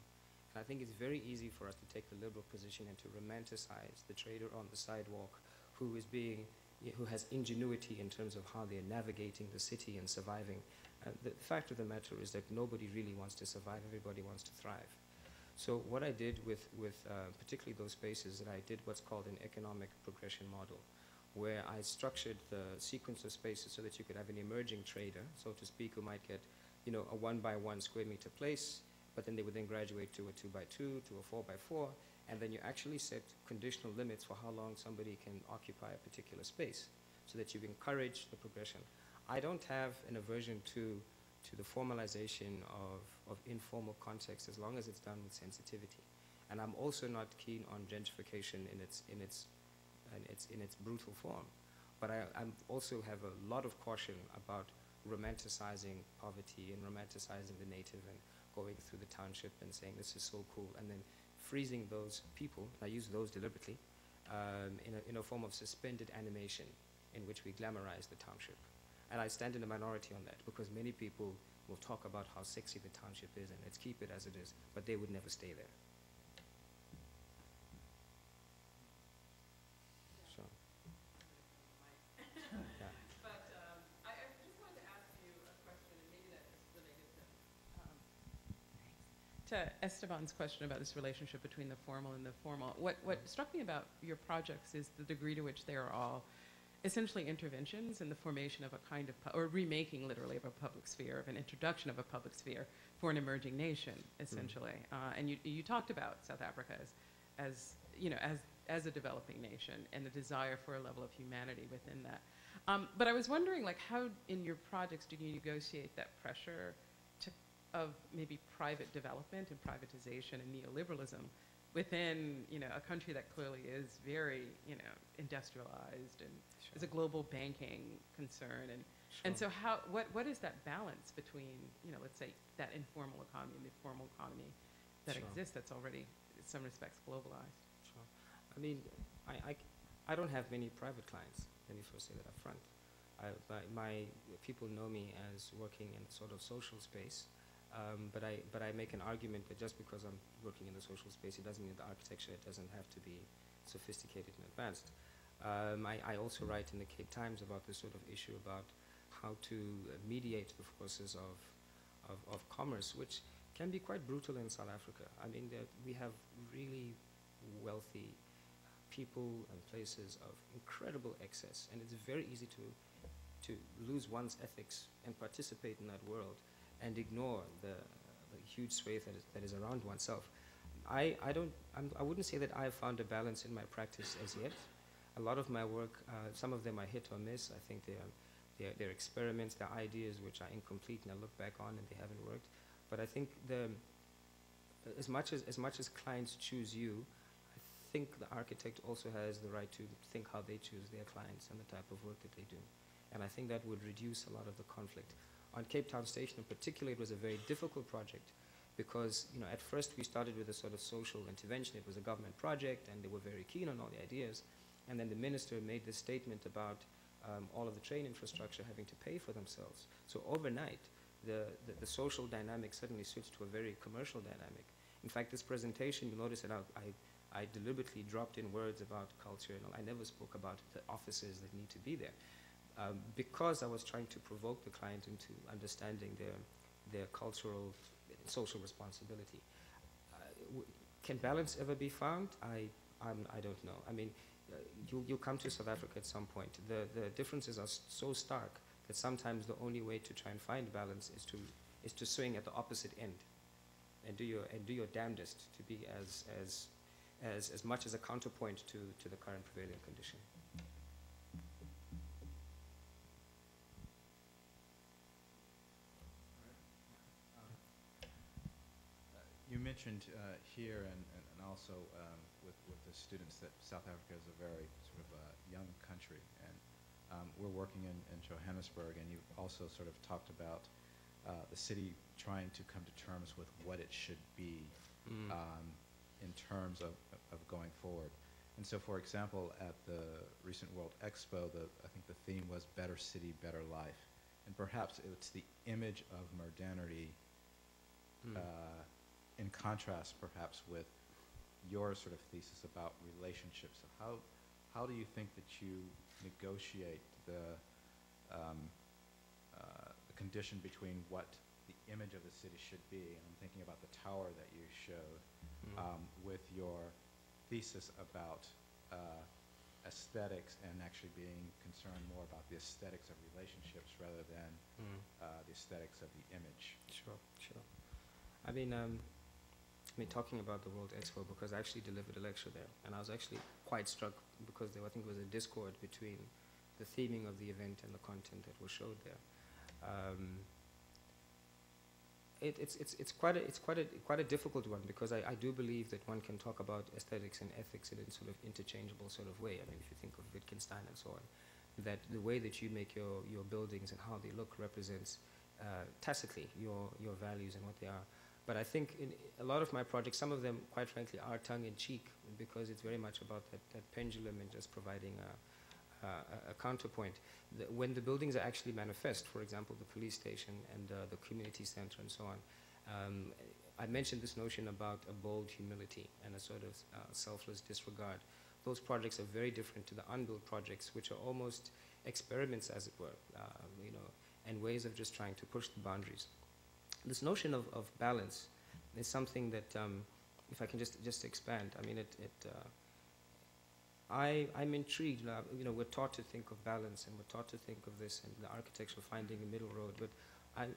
And I think it's very easy for us to take the liberal position and to romanticize the trader on the sidewalk who has ingenuity in terms of how they're navigating the city and surviving. The fact of the matter is that nobody really wants to survive, everybody wants to thrive. So what I did with particularly those spaces, that I did what's called an economic progression model, where I structured the sequence of spaces so that you could have an emerging trader, so to speak, who might get a 1-by-1 square meter place, but then they would then graduate to a 2-by-2, to a 4-by-4, and then you actually set conditional limits for how long somebody can occupy a particular space, so that you encourage the progression. I don't have an aversion to the formalization of informal context, as long as it's done with sensitivity. And I'm also not keen on gentrification in its brutal form. But I also have a lot of caution about romanticizing poverty and romanticizing the native and going through the township and saying this is so cool, and then freezing those people, and I use those deliberately, in a form of suspended animation in which we glamorize the township. And I stand in a minority on that, because many people will talk about how sexy the township is and let's keep it as it is, but they would never stay there. So. Yeah. But I just wanted to ask you a question, and maybe that is related to Esteban's question about this relationship between the formal and the formal. What struck me about your projects is the degree to which they are all essentially interventions in the formation of a kind of, or remaking literally of a public sphere, of an introduction of a public sphere for an emerging nation, essentially. And you talked about South Africa as a developing nation, and the desire for a level of humanity within that. But I was wondering, like, how in your projects do you negotiate that pressure of maybe private development and privatization and neoliberalism within a country that clearly is very industrialized and is a global banking concern, and so what is that balance between let's say that informal economy and the formal economy that exists, that's already in some respects globalized? Sure. I mean, I don't have many private clients. Let me first say that up front. My people know me as working in sort of social space. But I make an argument that just because I'm working in the social space, it doesn't mean the architecture doesn't have to be sophisticated and advanced. I also write in the Cape Times about this sort of issue about how to mediate the forces of commerce, which can be quite brutal in South Africa. I mean, we have really wealthy people and places of incredible excess, and it's very easy to lose one's ethics and participate in that world and ignore the huge swathe that is around oneself. I wouldn't say that I've found a balance in my practice as yet. A lot of my work, some of them are hit or miss. I think they're experiments, they're ideas which are incomplete, and I look back on and they haven't worked. But I think as much as clients choose you, I think the architect also has the right to think how they choose their clients and the type of work that they do. And I think that would reduce a lot of the conflict. On Cape Town Station in particular, it was a very difficult project because, at first we started with a sort of social intervention. It was a government project, and they were very keen on all the ideas. And then the minister made this statement about all of the train infrastructure having to pay for themselves. So overnight, the social dynamic suddenly switched to a very commercial dynamic. In fact, this presentation, you'll notice that I deliberately dropped in words about culture. I never spoke about the offices that need to be there, because I was trying to provoke the client into understanding their cultural, social responsibility. Can balance ever be found? I don't know. I mean, you'll come to South Africa at some point. The differences are so stark that sometimes the only way to try and find balance is to swing at the opposite end, and do your damnedest to be as much as a counterpoint to the current prevailing condition. You mentioned here and also with the students that South Africa is a very sort of young country, and we're working in Johannesburg, and you also sort of talked about the city trying to come to terms with what it should be in terms of going forward. And so, for example, at the recent World Expo, I think the theme was Better City, Better Life. And perhaps it's the image of modernity in contrast, perhaps, with your sort of thesis about relationships. So how do you think that you negotiate the condition between what the image of the city should be, and I'm thinking about the tower that you showed, with your thesis about aesthetics and actually being concerned more about the aesthetics of relationships rather than the aesthetics of the image? Sure. I mean, talking about the World Expo, because I actually delivered a lecture there, and I was actually quite struck because I think there was a discord between the theming of the event and the content that was showed there. It's quite a difficult one, because I do believe that one can talk about aesthetics and ethics in a sort of interchangeable sort of way. I mean, if you think of Wittgenstein and so on, that the way that you make your buildings and how they look represents tacitly your values and what they are. But I think in a lot of my projects, some of them, quite frankly, are tongue-in-cheek, because it's very much about that pendulum and just providing a counterpoint. When the buildings are actually manifest, for example, the police station and the community center and so on, I mentioned this notion about a bold humility and a sort of selfless disregard. Those projects are very different to the unbuilt projects, which are almost experiments, as it were, and ways of just trying to push the boundaries. This notion of balance is something that, if I can just expand, I mean, I'm intrigued. We're taught to think of balance, and we're taught to think of this and the architecture finding a middle road. But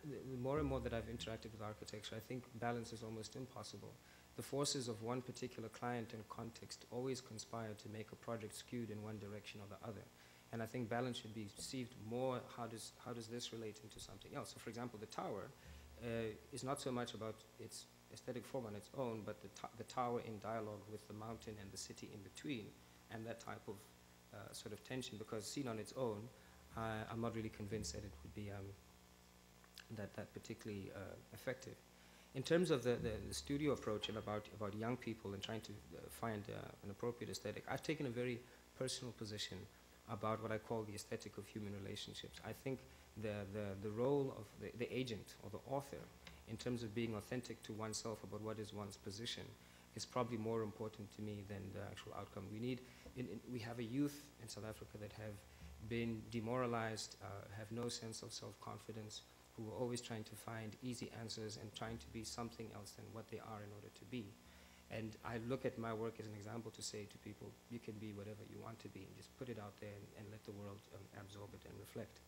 the more and more that I've interacted with architecture, I think balance is almost impossible. The forces of one particular client and context always conspire to make a project skewed in one direction or the other. And I think balance should be perceived more, how does this relate into something else? So, for example, the tower is not so much about its aesthetic form on its own, but the tower in dialogue with the mountain and the city in between, and that type of sort of tension, because seen on its own, I'm not really convinced that it would be that particularly effective. In terms of the studio approach and about young people and trying to find an appropriate aesthetic, I've taken a very personal position about what I call the aesthetic of human relationships. I think the role of the agent or the author in terms of being authentic to oneself about what is one's position is probably more important to me than the actual outcome. We have a youth in South Africa that have been demoralized, have no sense of self-confidence, who are always trying to find easy answers and trying to be something else than what they are in order to be. And I look at my work as an example to say to people, you can be whatever you want to be, and just put it out there and let the world absorb it and reflect.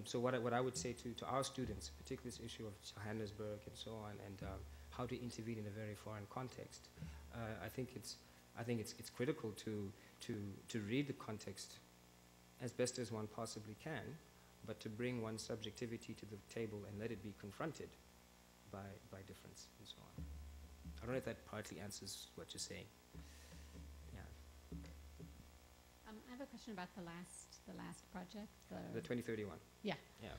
So what I would say to our students, particularly this issue of Johannesburg and so on, and how to intervene in a very foreign context, I think it's critical to read the context as best as one possibly can, but to bring one's subjectivity to the table and let it be confronted by difference and so on. I don't know if that partly answers what you're saying. Yeah. I have a question about the last project. The 2031. Yeah. Yeah.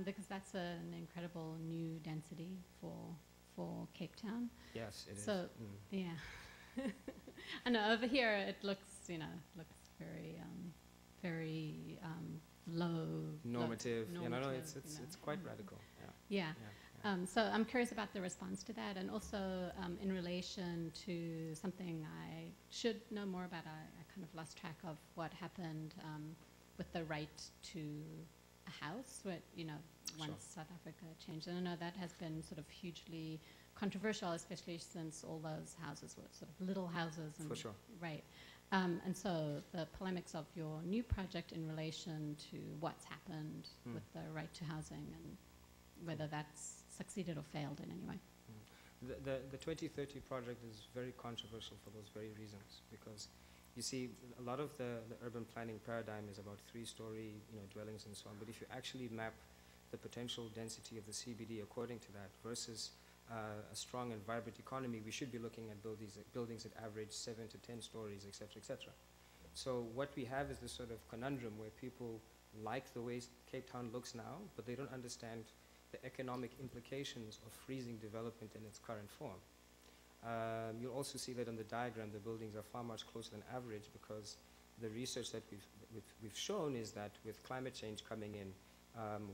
Because that's an incredible new density for Cape Town. Yes, it is. So, yeah. I know over here it looks, looks very, very low normative. You know, normative, it's quite radical. Yeah. Yeah. So I'm curious about the response to that, and also in relation to something I should know more about. I kind of lost track of what happened with the right to a house, where, once South Africa changed. And I know that has been sort of hugely controversial, especially since all those houses were sort of little houses. And For sure. Right. And so the polemics of your new project in relation to what's happened with the right to housing and whether that's succeeded or failed in any way. The 2030 project is very controversial for those very reasons, because you see a lot of the urban planning paradigm is about 3-story dwellings and so on, but if you actually map the potential density of the CBD according to that versus a strong and vibrant economy, we should be looking at buildings that average 7 to 10 stories, et cetera, et cetera. So what we have is this sort of conundrum where people like the way Cape Town looks now, but they don't understand the economic implications of freezing development in its current form. You'll also see that on the diagram, the buildings are far much closer than average, because the research that we've shown is that with climate change coming in,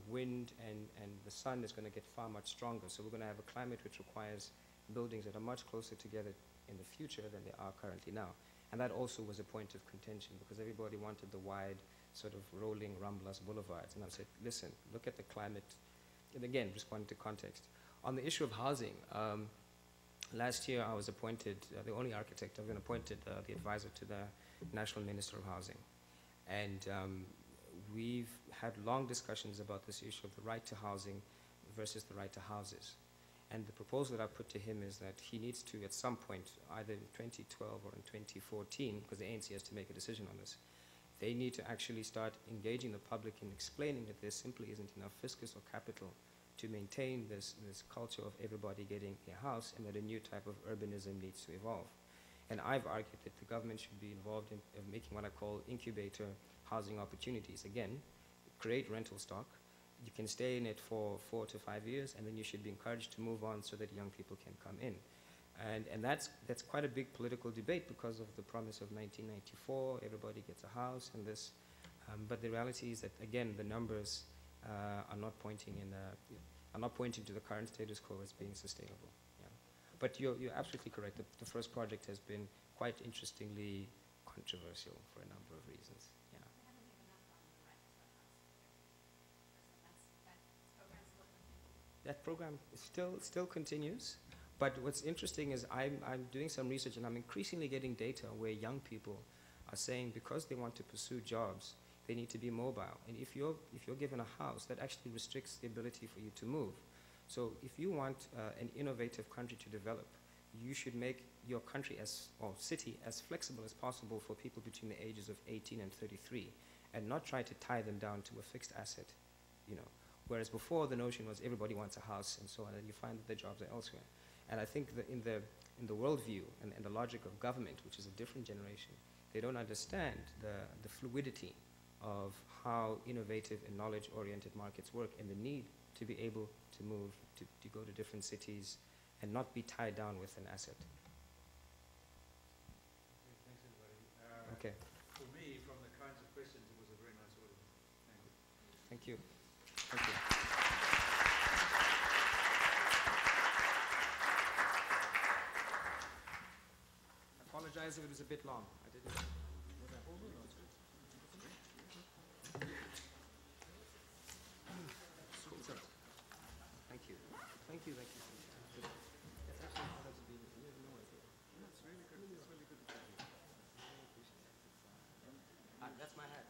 wind and the sun is going to get far much stronger. So we're going to have a climate which requires buildings that are much closer together in the future than they are currently now. And that also was a point of contention, because everybody wanted the wide sort of rolling Ramblas boulevards. And I said, listen, look at the climate. And again, responding to context. On the issue of housing, last year I was appointed, the only architect, I've been appointed the advisor to the National Minister of Housing. And we've had long discussions about this issue of the right to housing versus the right to houses. And the proposal that I put to him is that he needs to, at some point, either in 2012 or in 2014, because the ANC has to make a decision on this, they need to actually start engaging the public in explaining that there simply isn't enough fiscus or capital to maintain this culture of everybody getting a house, and that a new type of urbanism needs to evolve. And I've argued that the government should be involved in making what I call incubator housing opportunities. Again, create rental stock. You can stay in it for 4 to 5 years, and then you should be encouraged to move on so that young people can come in. And that's quite a big political debate because of the promise of 1994, everybody gets a house and this. But the reality is that, again, the numbers are not pointing to the current status quo as being sustainable. Yeah. But you're absolutely correct. The first project has been quite interestingly controversial for a number of reasons. Yeah. That program still continues. But what's interesting is I'm doing some research, and I'm increasingly getting data where young people are saying because they want to pursue jobs, they need to be mobile. And if you're given a house, that actually restricts the ability for you to move. So if you want an innovative country to develop, you should make your country or city as flexible as possible for people between the ages of 18 and 33, and not try to tie them down to a fixed asset, Whereas before the notion was everybody wants a house and so on, and you find that the jobs are elsewhere. And I think that in the worldview and the logic of government, which is a different generation, they don't understand the fluidity of how innovative and knowledge-oriented markets work, and the need to be able to move, to go to different cities and not be tied down with an asset. Thanks, everybody. Okay. For me, from the kinds of questions, it was a very nice audience. Thank you. Thank you. I apologize if it was a bit long. I didn't. Was I over? No, it's good. Thank you. Thank you. Thank you. That's actually how that's been. You have no idea. No, it's really good. It's really good. I appreciate that. That's my hat.